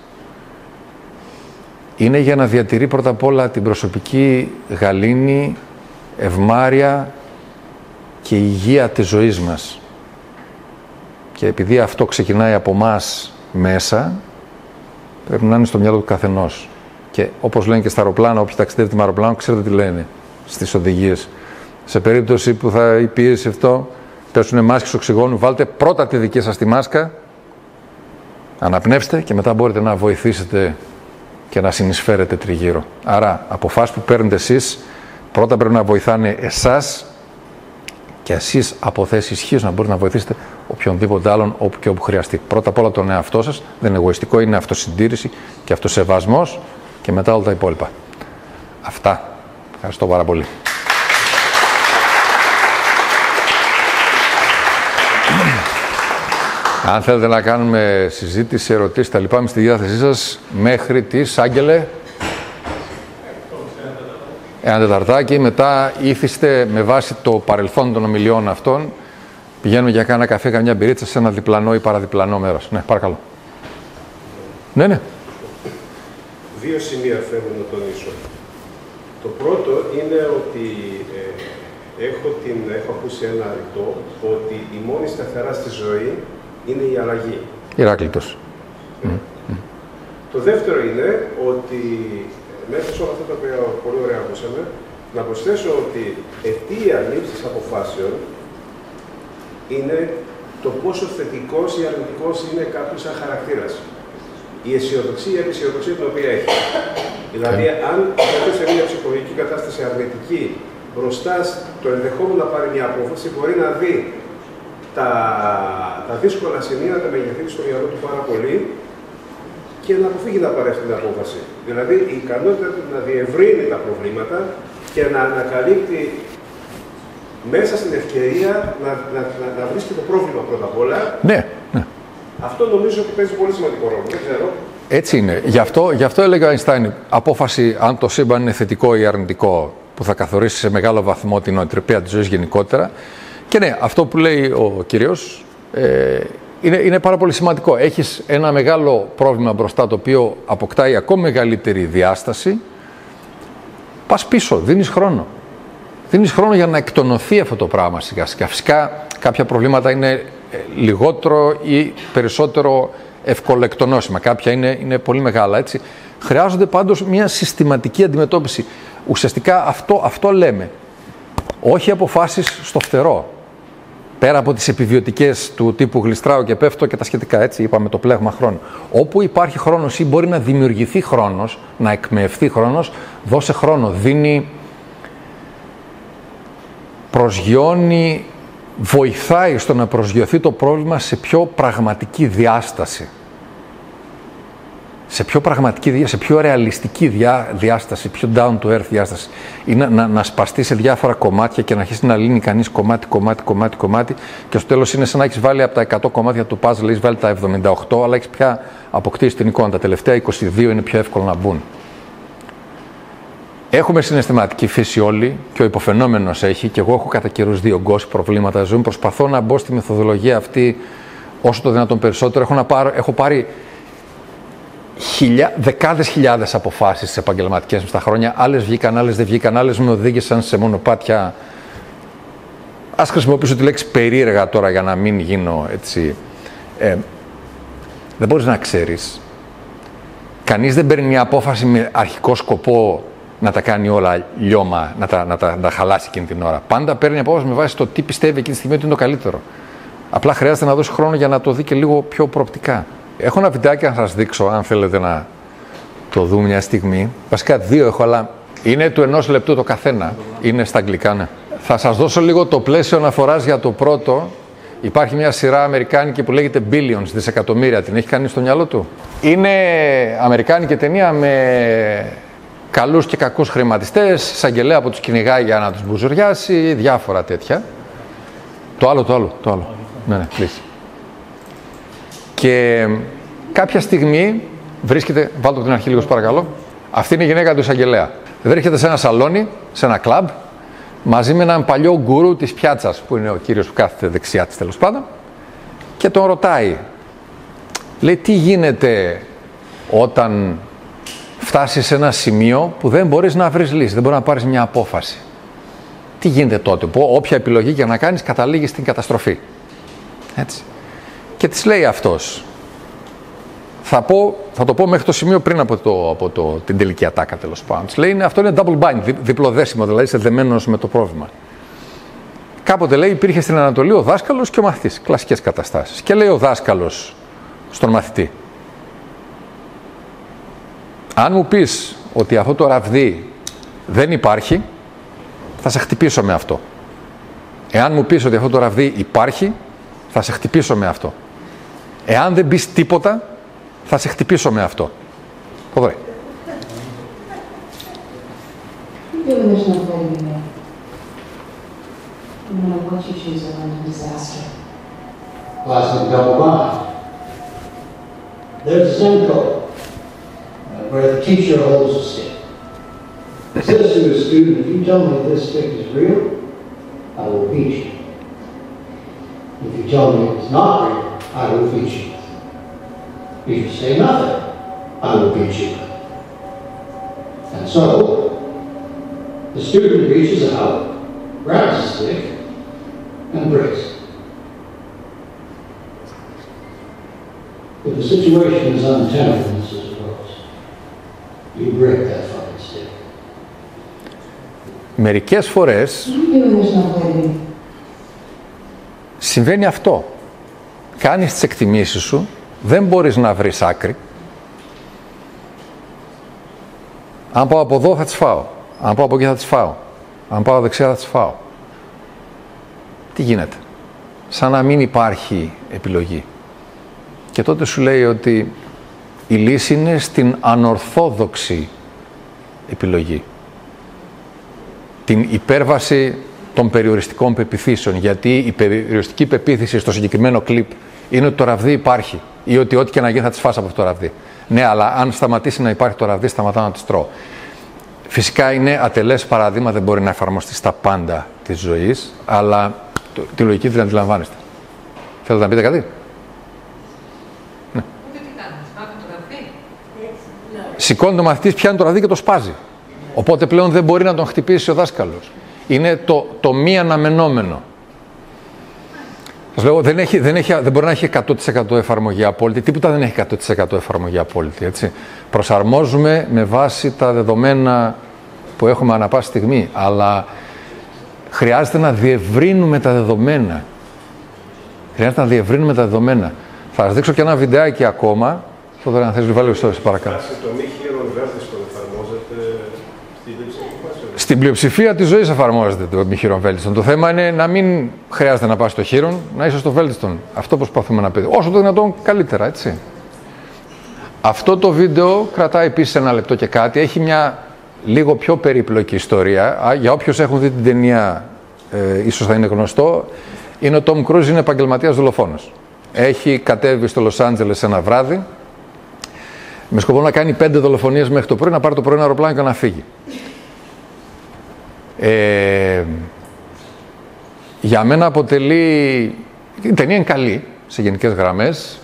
είναι για να διατηρεί πρώτα απ' όλα την προσωπική γαλήνη, ευμάρεια και υγεία της ζωής μας. Και επειδή αυτό ξεκινάει από μας μέσα, πρέπει να είναι στο μυαλό του καθενός. Και όπως λένε και στα αεροπλάνα, όποιοι ταξιδεύετε με αεροπλάνο, ξέρετε τι λένε στις οδηγίες. Σε περίπτωση που θα η πίεση αυτό, πέσουν μάσκες οξυγόνου, βάλτε πρώτα τη δική σας τη μάσκα, αναπνεύστε και μετά μπορείτε να βοηθήσετε και να συνεισφέρετε τριγύρω. Άρα, αποφάσεις που παίρνετε εσείς, πρώτα πρέπει να βοηθάνε εσάς και εσείς από θέση ισχύως να μπορείτε να βοηθήσετε οποιονδήποτε άλλον όπου και όπου χρειαστεί. Πρώτα απ' όλα τον εαυτό σας, δεν είναι εγωιστικό, είναι αυτοσυντήρηση και αυτοσεβασμός και μετά όλα τα υπόλοιπα. Αυτά. Ευχαριστώ πάρα πολύ. Αν θέλετε να κάνουμε συζήτηση, ερωτήσεις, τα λοιπά, είμαι στη διάθεσή σας μέχρι τις, Άγγελε, 1 τεταρτάκι. Μετά ήθιστε με βάση το παρελθόν των ομιλιών αυτών. Πηγαίνουμε για κάνα καφέ, καμιά μπυρίτσα σε ένα διπλανό ή παραδιπλανό μέρος. Ναι, παρακαλώ. Ναι. Δύο σημεία θέλω να τονίσω. Το πρώτο είναι ότι έχω ακούσει ένα ρητό ότι η μόνη σταθερά στη ζωή είναι η αλλαγή. Ηράκλειτος. Το δεύτερο είναι ότι μέσα σε όλα αυτά τα οποία πολύ ωραία ακούσαμε, να προσθέσω ότι αιτία λήψης αποφάσεων είναι το πόσο θετικός ή αρνητικός είναι κάποιος σαν χαρακτήρας. Η αισιοδοξία ή η αισιοδοξία την οποία έχει. Δηλαδή, αν έρθει σε μια ψυχολογική κατάσταση αρνητική μπροστά στο ενδεχόμενο να πάρει μια απόφαση, μπορεί να δει τα δύσκολα σημεία, να τα μεγεθύνει στο μυαλό του πάρα πολύ και να αποφύγει να πάρει αυτή την απόφαση. Δηλαδή, η ικανότητα του να διευρύνει τα προβλήματα και να ανακαλύπτει μέσα στην ευκαιρία να βρίσκει το πρόβλημα πρώτα απ' όλα. Ναι. Αυτό νομίζω ότι παίζει πολύ σημαντικό ρόλο. Δεν ξέρω. Έτσι είναι. Γι' αυτό έλεγε ο Αϊνστάιν, απόφαση αν το σύμπαν είναι θετικό ή αρνητικό, που θα καθορίσει σε μεγάλο βαθμό την νοοτροπία της ζωής γενικότερα. Και ναι, αυτό που λέει ο κύριος είναι πάρα πολύ σημαντικό. Έχεις ένα μεγάλο πρόβλημα μπροστά, το οποίο αποκτάει ακόμα μεγαλύτερη διάσταση. Πας πίσω, δίνεις χρόνο. Δίνεις χρόνο για να εκτονωθεί αυτό το πράγμα σιγά σιγά. Φυσικά κάποια προβλήματα είναι λιγότερο ή περισσότερο ευκολεκτονώσιμα. Κάποια είναι πολύ μεγάλα, έτσι. Χρειάζονται πάντως μια συστηματική αντιμετώπιση. Ουσιαστικά αυτό λέμε. Όχι αποφάσεις στο φτερό. Πέρα από τις επιβιωτικές του τύπου γλιστράω και πέφτω και τα σχετικά, έτσι είπαμε, το πλέγμα χρόνου. Όπου υπάρχει χρόνος ή μπορεί να δημιουργηθεί χρόνος, να εκμευθεί χρόνος, δώσε χρόνο. Δίνει, προσγειώνει, βοηθάει στο να προσγειωθεί το πρόβλημα σε πιο πραγματική διάσταση. Σε πιο πραγματική, σε πιο ρεαλιστική διάσταση, πιο down to earth διάσταση. Ή να σπαστεί σε διάφορα κομμάτια και να αρχίσει να λύνει κανείς κομμάτι και στο τέλος είναι σαν να έχεις βάλει από τα 100 κομμάτια του puzzle, έχεις βάλει τα 78, αλλά έχεις πια αποκτήσει την εικόνα. Τα τελευταία 22 είναι πιο εύκολο να μπουν. Έχουμε συναισθηματική φύση όλοι και ο υποφαινόμενος έχει, και εγώ έχω κατά καιρούς διωγγώσει προβλήματα ζωή. Προσπαθώ να μπω στη μεθοδολογία αυτή όσο το δυνατόν περισσότερο. Έχω πάρει δεκάδες χιλιάδες αποφάσεις επαγγελματικές μου στα χρόνια. Άλλες βγήκαν, άλλες δεν βγήκαν, άλλες με οδήγησαν σε μονοπάτια. Ας χρησιμοποιήσω τη λέξη περίεργα τώρα για να μην γίνω έτσι. Δεν μπορείς να ξέρεις. Κανείς δεν παίρνει μια απόφαση με αρχικό σκοπό να τα κάνει όλα λιώμα, να τα χαλάσει εκείνη την ώρα. Πάντα παίρνει απόφαση με βάση το τι πιστεύει εκείνη τη στιγμή ότι είναι το καλύτερο. Απλά χρειάζεται να δώσει χρόνο για να το δει και λίγο πιο προοπτικά. Έχω ένα βιντεάκι να σας δείξω, αν θέλετε να το δούμε μια στιγμή. Βασικά δύο έχω, αλλά είναι του 1 λεπτού το καθένα. Είναι στα αγγλικά, ναι. Θα σας δώσω λίγο το πλαίσιο αναφοράς για το πρώτο. Υπάρχει μια σειρά αμερικάνικη που λέγεται Billions, δισεκατομμύρια. Την έχει κάνει στο μυαλό του? Είναι αμερικάνικη ταινία με καλούς και κακούς χρηματιστές, εισαγγελέα που τους κυνηγάει για να τους μπουζουριάσει, διάφορα τέτοια. Το άλλο. Ναι, please. Και κάποια στιγμή βρίσκεται, βάλτε από την αρχή λίγο παρακαλώ, αυτή είναι η γυναίκα του εισαγγελέα. Βρίσκεται σε ένα σαλόνι, σε ένα κλαμπ, μαζί με έναν παλιό γκουρού της πιάτσας, που είναι ο κύριος που κάθεται δεξιά της τέλος πάντων, και τον ρωτάει. Λέει, τι γίνεται όταν φτάσεις σε ένα σημείο που δεν μπορείς να βρεις λύση, δεν μπορείς να πάρεις μια απόφαση. Τι γίνεται τότε, που όποια επιλογή για να κάνεις καταλήγει στην καταστροφή. Έτσι. Και της λέει αυτός, θα το πω μέχρι το σημείο πριν από την τελική ατάκα τέλος πάντων. Της λέει, αυτό είναι double bind, διπλοδέσιμο, δηλαδή είσαι δεμένος με το πρόβλημα. Κάποτε λέει υπήρχε στην Ανατολή ο δάσκαλος και ο μαθητής, κλασικές καταστάσεις. Και λέει ο δάσκαλος στον μαθητή, αν μου πεις ότι αυτό το ραβδί δεν υπάρχει, θα σε χτυπήσω με αυτό. Εάν μου πεις ότι αυτό το ραβδί υπάρχει, θα σε χτυπήσω με αυτό. Εάν δεν πεις τίποτα, θα σε χτυπήσω με αυτό. Ποδρέ. There's no blaming me. No matter what you choose, I learned a disaster. Classic double bind. There's a Zenko, where the teacher holds a stick. It says to a student, if you tell me this stick is real, I will beat you. If you tell me it's not real, I will beat you. If you say nothing, I will beat you. And so, the student reaches out, grabs the stick, and breaks it. If the situation is untenable, Mrs. Rose, you break that fucking stick. Μερικές φορές συμβαίνει αυτό. Κάνεις τις εκτιμήσεις σου, δεν μπορείς να βρεις άκρη. Αν πάω από εδώ θα τις φάω. Αν πάω από εκεί θα τις φάω. Αν πάω δεξιά θα τις φάω. Τι γίνεται? Σαν να μην υπάρχει επιλογή. Και τότε σου λέει ότι η λύση είναι στην ανορθόδοξη επιλογή. Την υπέρβαση των περιοριστικών πεποιθήσεων. Γιατί η περιοριστική πεποίθηση στο συγκεκριμένο κλιπ είναι ότι το ραβδί υπάρχει ή ότι ό,τι και να γίνει θα τις φας από αυτό το ραβδί. Ναι, αλλά αν σταματήσει να υπάρχει το ραβδί, σταματάω να τις τρώω. Φυσικά είναι ατελές παράδειγμα, δεν μπορεί να εφαρμοστεί στα πάντα της ζωής, αλλά τη λογική την αντιλαμβάνεστε. Θέλετε να πείτε κάτι? Ναι. Σηκώνει το μαθητής, πιάνει το ραβδί και το σπάζει. Οπότε πλέον δεν μπορεί να τον χτυπήσει ο δάσκαλος. Είναι το μη αναμενόμενο. Σας λέω, δεν μπορεί να έχει 100% εφαρμογή απόλυτη. Τίποτα δεν έχει 100% εφαρμογή απόλυτη. Έτσι. Προσαρμόζουμε με βάση τα δεδομένα που έχουμε ανά πάση στιγμή. Αλλά χρειάζεται να διευρύνουμε τα δεδομένα. Θα σας δείξω και ένα βιντεάκι ακόμα. Τώρα να θες να βάλει στο παρακάτω. Το μη χείρον βέλτιστον εφαρμόζεται στην πλειοψηφία. Στην πλειοψηφία της ζωής εφαρμόζεται το μη χείρον βέλτιστον. Το θέμα είναι να μην χρειάζεται να πας στο χείρον, να είσαι στο βέλτιστον. Αυτό προσπαθούμε να πει. Όσο το δυνατόν καλύτερα, έτσι. Αυτό το βίντεο κρατάει επίσης 1 λεπτό και κάτι. Έχει μια λίγο πιο περίπλοκη ιστορία. Για όποιους έχουν δει την ταινία, ίσως θα είναι γνωστό. Είναι ο Τόμ Κρούζ, είναι επαγγελματίας δολοφόνος. Έχει κατέβει στο Λος Άντζελες ένα βράδυ με σκοπό να κάνει 5 δολοφονίες μέχρι το πρωί, να πάρει το πρωί ένα αεροπλάνο και να φύγει. Για μένα αποτελεί... Η ταινία είναι καλή, σε γενικές γραμμές.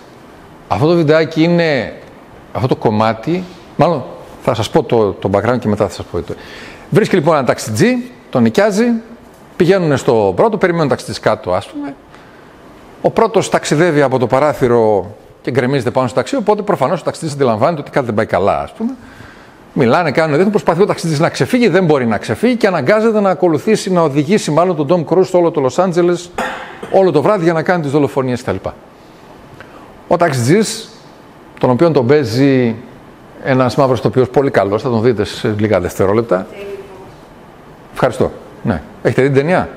Αυτό το βιντεάκι είναι... Αυτό το κομμάτι... Μάλλον θα σας πω το background και μετά θα σας πω. Βρίσκει λοιπόν ένα ταξιτζή, τον νοικιάζει, πηγαίνουν στο πρώτο, περιμένουν ταξιτζής κάτω, ας πούμε. Ο πρώτος ταξιδεύει από το παράθυρο και γκρεμίζεται πάνω στο ταξί, οπότε προφανώς ο ταξιτζής αντιλαμβάνεται ότι κάτι δεν πάει καλά, ας πούμε. Μιλάνε, κάνουν, δείχνουν, προσπαθεί ο ταξιτζής να ξεφύγει, δεν μπορεί να ξεφύγει και αναγκάζεται να ακολουθήσει, να οδηγήσει μάλλον τον Τόμ Κρούζ στο όλο το Λος Άντζελες όλο το βράδυ για να κάνει τις δολοφονίες κτλ. Ο ταξιτζής, τον οποίο τον παίζει ένας μαύρος τοπιός πολύ καλός, θα τον δείτε σε λίγα δευτερόλεπτα. Ευχαριστώ. Ναι. Έχετε δει την ταινία?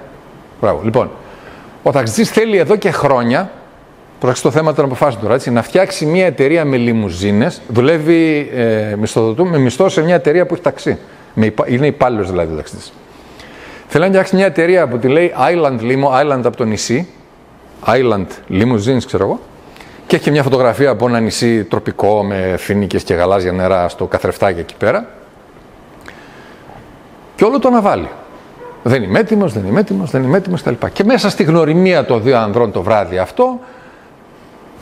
Μπράβο. Λοιπόν, ο ταξιτζής θέλει εδώ και χρόνια, προσέξτε το θέμα των αποφάσεων τώρα, έτσι, να φτιάξει μια εταιρεία με λιμουζίνες. Δουλεύει με μισθό σε μια εταιρεία που έχει ταξί. Είναι υπάλληλος δηλαδή ο ταξιτζής. Θέλει να φτιάξει μια εταιρεία που τη λέει Island Limo, Island από το νησί, Island Limousines, ξέρω εγώ, και έχει και μια φωτογραφία από ένα νησί τροπικό με φοίνικες και γαλάζια νερά στο καθρεφτάκι εκεί πέρα. Και όλο το αναβάλει. Δεν είμαι έτοιμος, δεν είμαι έτοιμος, δεν είμαι έτοιμος κτλ. Και μέσα στη γνωριμία των δύο ανδρών το βράδυ αυτό,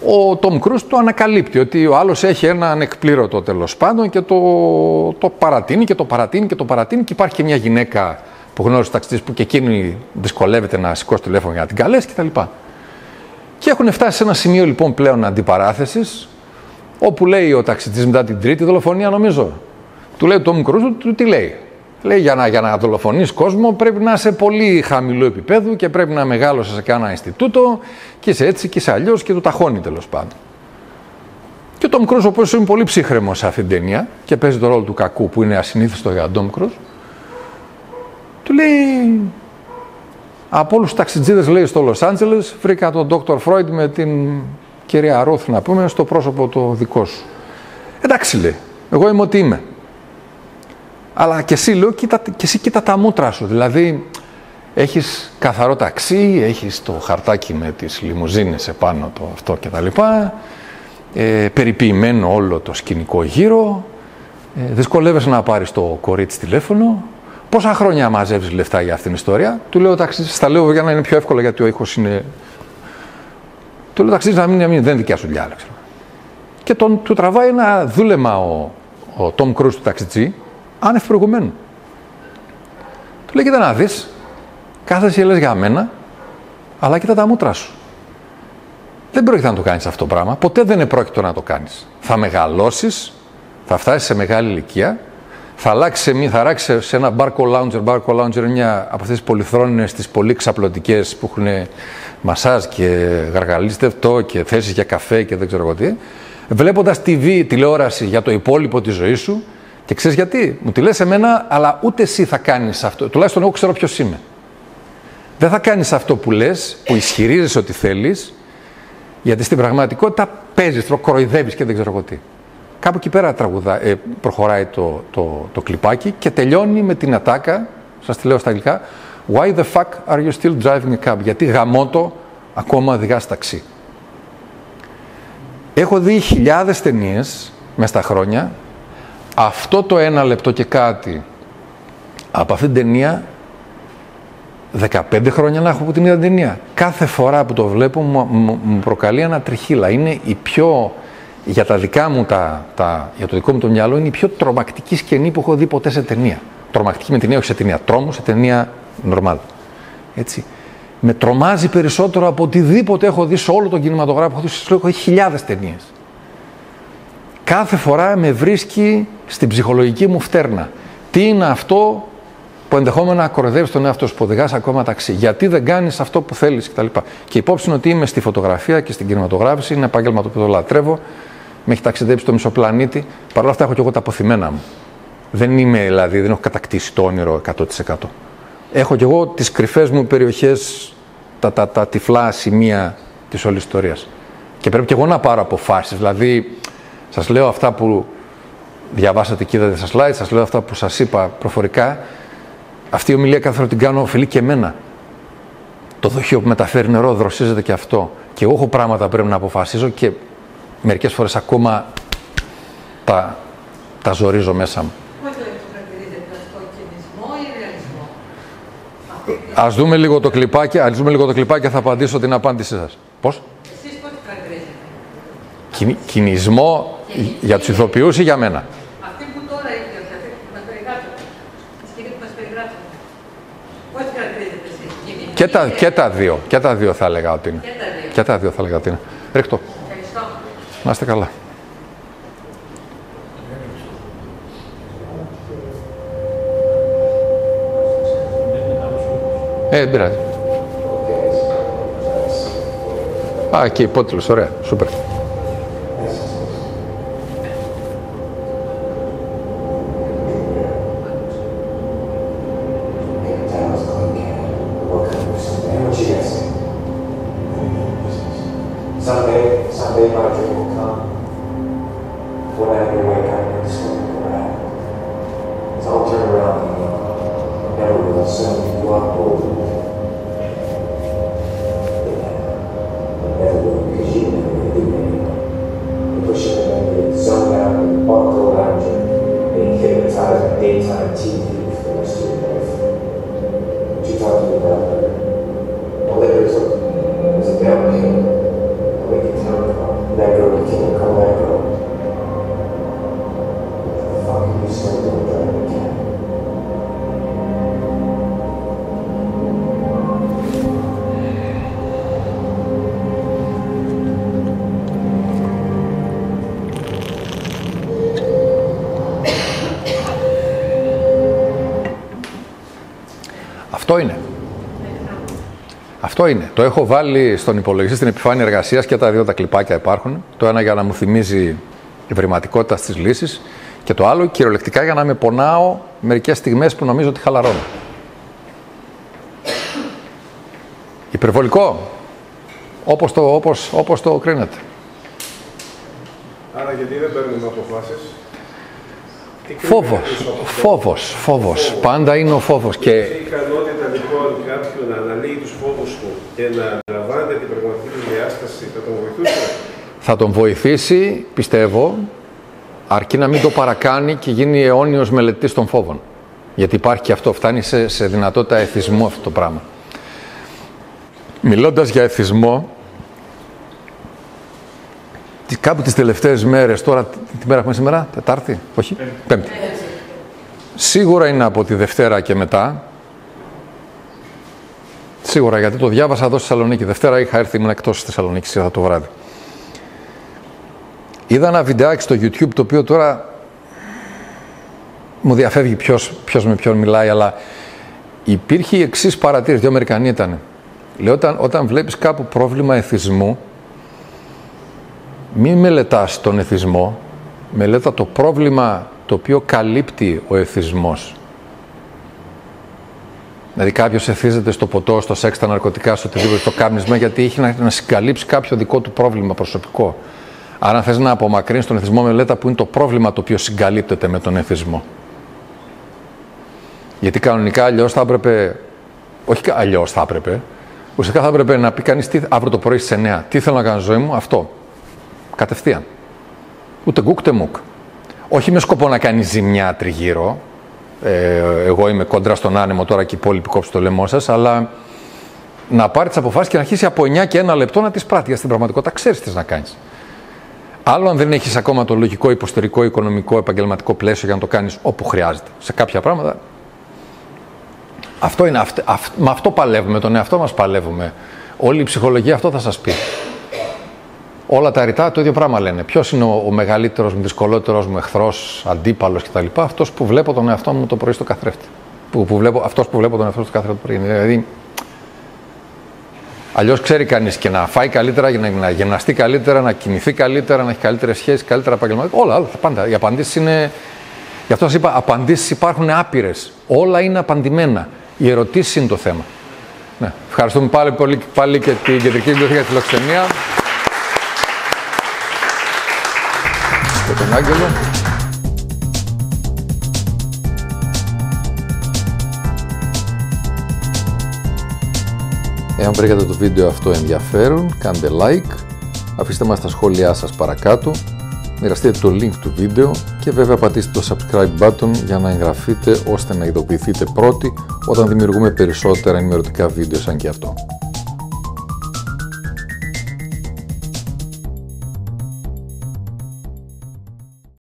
ο Τομ Κρούζ το ανακαλύπτει ότι ο άλλος έχει ένα ανεκπλήρωτο τέλος πάντων και το παρατείνει και το παρατείνει και το παρατείνει, και υπάρχει και μια γυναίκα που γνώρισε ταξιτής που και εκείνη δυσκολεύεται να σηκώσει τηλέφωνο για να την καλέσει κτλ. Και έχουν φτάσει σε ένα σημείο λοιπόν πλέον αντιπαράθεσης, όπου λέει ο ταξιτής μετά την τρίτη δολοφονία, νομίζω, του λέει ο Τομ Κρούζ, του τι λέει. Λέει για να δολοφονείς κόσμο πρέπει να είσαι πολύ χαμηλού επίπεδου και πρέπει να μεγάλωσες σε κανένα Ινστιτούτο και είσαι έτσι και είσαι αλλιώς, και του ταχώνει τέλος πάντων. Και ο Τομ Κρούζ, ο οποίος είναι πολύ ψύχρεμος σε αυτήν την ταινία και παίζει το ρόλο του κακού που είναι ασυνήθιστο για τον Τομ Κρούζ, του λέει, από όλους τους ταξιτζίδες, λέει, στο Λος Άντζελες βρήκα τον Dr. Freud με την κυρία Ρόθ, να πούμε, στο πρόσωπο το δικό σου. Εντάξει, λέει, εγώ είμαι ό,τι είμαι. Αλλά και εσύ, λέω, κοίτα τα μούτρα σου. Δηλαδή, έχεις καθαρό ταξί, έχεις το χαρτάκι με τις λιμουζίνες επάνω το αυτό κτλ. Περιποιημένο όλο το σκηνικό γύρω. Δυσκολεύεσαι να πάρεις το κορίτσι τηλέφωνο. Πόσα χρόνια μαζεύεις λεφτά για αυτήν την ιστορία? Του λέω, ταξί, στα λέω για να είναι πιο εύκολο, γιατί ο ήχος είναι. Του λέω, ταξί, να μην δεν είναι δικιά σου δουλειά. Και του τραβάει ένα δούλεμα ο Τομ Κρούζ του ταξιτζή, άνευ προηγουμένου. Του λέει, κοίτα να δεις, κάθεσαι και λες για μένα, αλλά κοίτα τα μούτρα σου. Δεν πρόκειται να το κάνεις αυτό το πράγμα, ποτέ δεν είναι πρόκειτο να το κάνεις. Θα μεγαλώσεις, θα φτάσεις σε μεγάλη ηλικία, θα ράξεις σε ένα barco lounger. Barco lounger είναι μια από αυτές τις πολυθρόνινες, τις πολύ ξαπλωτικές που έχουν μασάζ και γαργαλίστευτο και θέσεις για καφέ και δεν ξέρω εγώ τι. Βλέποντας τηλεόραση για το υπόλοιπο της ζωής σου. Και ξέρεις γιατί? Μου τη λες εμένα, αλλά ούτε εσύ θα κάνεις αυτό. Τουλάχιστον εγώ ξέρω ποιος είμαι. Δεν θα κάνεις αυτό που λες, που ισχυρίζεσαι ότι θέλεις, γιατί στην πραγματικότητα παίζεις, κοροϊδεύεις και δεν ξέρω εγώ τι. Κάπου εκεί πέρα προχωράει το κλιπάκι και τελειώνει με την ατάκα, σας τη λέω στα αγγλικά, Why the fuck are you still driving a cab? Γιατί γαμώτο ακόμα οδηγάς ταξί. Έχω δει χιλιάδες ταινίες μες στα χρόνια. Αυτό το 1 λεπτό και κάτι από αυτήν την ταινία, 15 χρόνια να έχω από την ίδια ταινία. Κάθε φορά που το βλέπω μου προκαλεί ένα τριχύλα. Είναι η πιο, για τα δικά μου για το δικό μου το μυαλό, είναι η πιο τρομακτική σκηνή που έχω δει ποτέ σε ταινία. Τρομακτική με ταινία, όχι σε ταινία τρόμου, σε ταινία normal. Έτσι. Με τρομάζει περισσότερο από οτιδήποτε έχω δει σε όλο τον κινηματογράφο. Έχω δει χιλιάδες ταινίες. Κάθε φορά με βρίσκει στην ψυχολογική μου φτέρνα. Τι είναι αυτό που ενδεχόμενα κοροϊδεύεις τον εαυτό σου, που οδηγάς ακόμα ταξί? Γιατί δεν κάνεις αυτό που θέλεις κτλ. Και υπόψη είναι ότι είμαι στη φωτογραφία και στην κινηματογράφηση, είναι επάγγελμα το οποίο το λατρεύω, με έχει ταξιδέψει το μισό πλανήτη. Παρ' όλα αυτά έχω και εγώ τα αποθυμένα μου. Δεν είμαι, δηλαδή, δεν έχω κατακτήσει το όνειρο 100%. Έχω και εγώ τις κρυφές μου περιοχές, τα τυφλά σημεία της όλης ιστορίας. Και πρέπει και εγώ να πάρω αποφάσεις. Δηλαδή, σας λέω αυτά που διαβάσατε και είδατε στα slides, σας λέω αυτά που σας είπα προφορικά. Αυτή η ομιλία κάθε φορά την κάνω, ωφελεί και εμένα. Το δοχείο που μεταφέρει νερό δροσίζεται και αυτό. Και εγώ έχω πράγματα που πρέπει να αποφασίζω και μερικές φορές ακόμα τα ζορίζω μέσα μου. Πώς το χαρακτηρίζετε αυτό, κινησμό ή ρεαλισμό? Ας δούμε λίγο το κλιπάκι και θα απαντήσω την απάντησή σας. Πώς? Εσείς πώς το χαρακτηρίζετε? Κινησμό για τους ηθοποιούς ή για μένα? Αυτή που τώρα ήρθε, αυτή που μας περιγράψατε, τη σκηνή που μας περιγράψατε. Πώς το χαρακτηρίζετε εσείς? Και τα δύο θα έλεγα ότι είναι. Και τα δύο θα έλεγα ότι είναι. Ρίχτω. Ευχαριστώ. Να είστε καλά. Δεν πειράζει. Εκεί, υπότιτλος, ωραία, σούπερ. Αυτό είναι. Αυτό είναι. Το έχω βάλει στον υπολογιστή, στην επιφάνεια εργασίας και τα δύο τα κλιπάκια υπάρχουν. Το ένα για να μου θυμίζει ευρηματικότητα στις λύσεις και το άλλο κυριολεκτικά για να με πονάω μερικές στιγμές που νομίζω ότι χαλαρώνω. Υπερβολικό. Όπως το κρίνετε. Άρα γιατί δεν παίρνουμε αποφάσεις? Φόβος. Πάντα είναι ο φόβος. Και... η ικανότητα λοιπόν κάποιου να αναλύει τους φόβους του και να λαμβάνεται την πραγματική του διάσταση θα τον βοηθούσε? Θα τον βοηθήσει, πιστεύω, αρκεί να μην το παρακάνει και γίνει αιώνιος μελετής των φόβων. Γιατί υπάρχει και αυτό, φτάνει σε δυνατότητα εθισμού αυτό το πράγμα. Μιλώντας για εθισμό, κάπου τις τελευταίες μέρες, τώρα τη μέρα που είναι σήμερα, Τετάρτη, όχι, Πέμπτη. Σίγουρα είναι από τη Δευτέρα και μετά. Σίγουρα, γιατί το διάβασα εδώ στη Θεσσαλονίκη. Δευτέρα είχα έρθει, ήμουν εκτός της Θεσσαλονίκης, είδα το βράδυ. Είδα ένα βιντεάκι στο YouTube, το οποίο τώρα μου διαφεύγει ποιος με ποιον μιλάει, αλλά υπήρχε η εξής παρατήρηση, δύο Αμερικανοί ήταν. Λέω, όταν βλέπεις κάπου πρόβλημα εθισμού, μην μελετάς τον εθισμό, μελέτα το πρόβλημα το οποίο καλύπτει ο εθισμός. Δηλαδή κάποιος εθίζεται στο ποτό, στο σεξ, στα ναρκωτικά, στο οτιδήποτε, στο κάπνισμα, γιατί έχει να συγκαλύψει κάποιο δικό του πρόβλημα προσωπικό. Άρα αν θες να απομακρύνεις τον εθισμό, μελέτα που είναι το πρόβλημα το οποίο συγκαλύπτεται με τον εθισμό. Γιατί κανονικά αλλιώς θα έπρεπε, όχι αλλιώς θα έπρεπε, ουσιαστικά θα έπρεπε να πει κανείς αύριο το πρωί στις 9. Τι θέλω να κάνω στη ζωή μου, αυτό. Κατευθείαν. Ούτε γκουκ, ούτε μουκ. Όχι με σκοπό να κάνει ζημιά τριγύρω. Εγώ είμαι κόντρα στον άνεμο τώρα και οι υπόλοιποι κόψουν το λαιμό σας, αλλά να πάρει τις αποφάσεις και να αρχίσει από 9 και 1 λεπτό να τις πράττει. Γιατί στην πραγματικότητα ξέρεις τι να κάνεις. Άλλο αν δεν έχεις ακόμα το λογικό, υποστηρικό, οικονομικό, επαγγελματικό πλαίσιο για να το κάνεις όπου χρειάζεται. Σε κάποια πράγματα. Αυτό είναι, με αυτό παλεύουμε, τον εαυτό μας παλεύουμε. Όλη η ψυχολογία αυτό θα σας πει. Όλα τα ρητά το ίδιο πράγμα λένε. Ποιος είναι ο μεγαλύτερος μου, δυσκολότερος μου εχθρός, αντίπαλος κτλ. Αυτός που βλέπω τον εαυτό μου το πρωί στο καθρέφτη. Αυτός που βλέπω τον εαυτό στο καθρέφτη το πρωί. Δηλαδή, αλλιώς ξέρει κανείς και να φάει καλύτερα, να γυμναστεί καλύτερα, να κινηθεί καλύτερα, να έχει καλύτερες σχέσεις, καλύτερα επαγγελματικά. Όλα, πάντα. Οι απαντήσεις είναι. Γι' αυτό σας είπα, απαντήσεις υπάρχουν άπειρες. Όλα είναι απαντημένα. Οι ερωτήσεις είναι το θέμα. Ναι. Ευχαριστούμε πάλι και την Κεντρική Βιβλιοθήκη για τη Φιλοξενία. Και τον Άγγελο. Εάν βρήκατε το βίντεο αυτό ενδιαφέρον, κάντε like, αφήστε μας τα σχόλιά σας παρακάτω, μοιραστείτε το link του βίντεο και βέβαια πατήστε το subscribe button για να εγγραφείτε ώστε να ειδοποιηθείτε πρώτοι όταν δημιουργούμε περισσότερα ενημερωτικά βίντεο σαν και αυτό.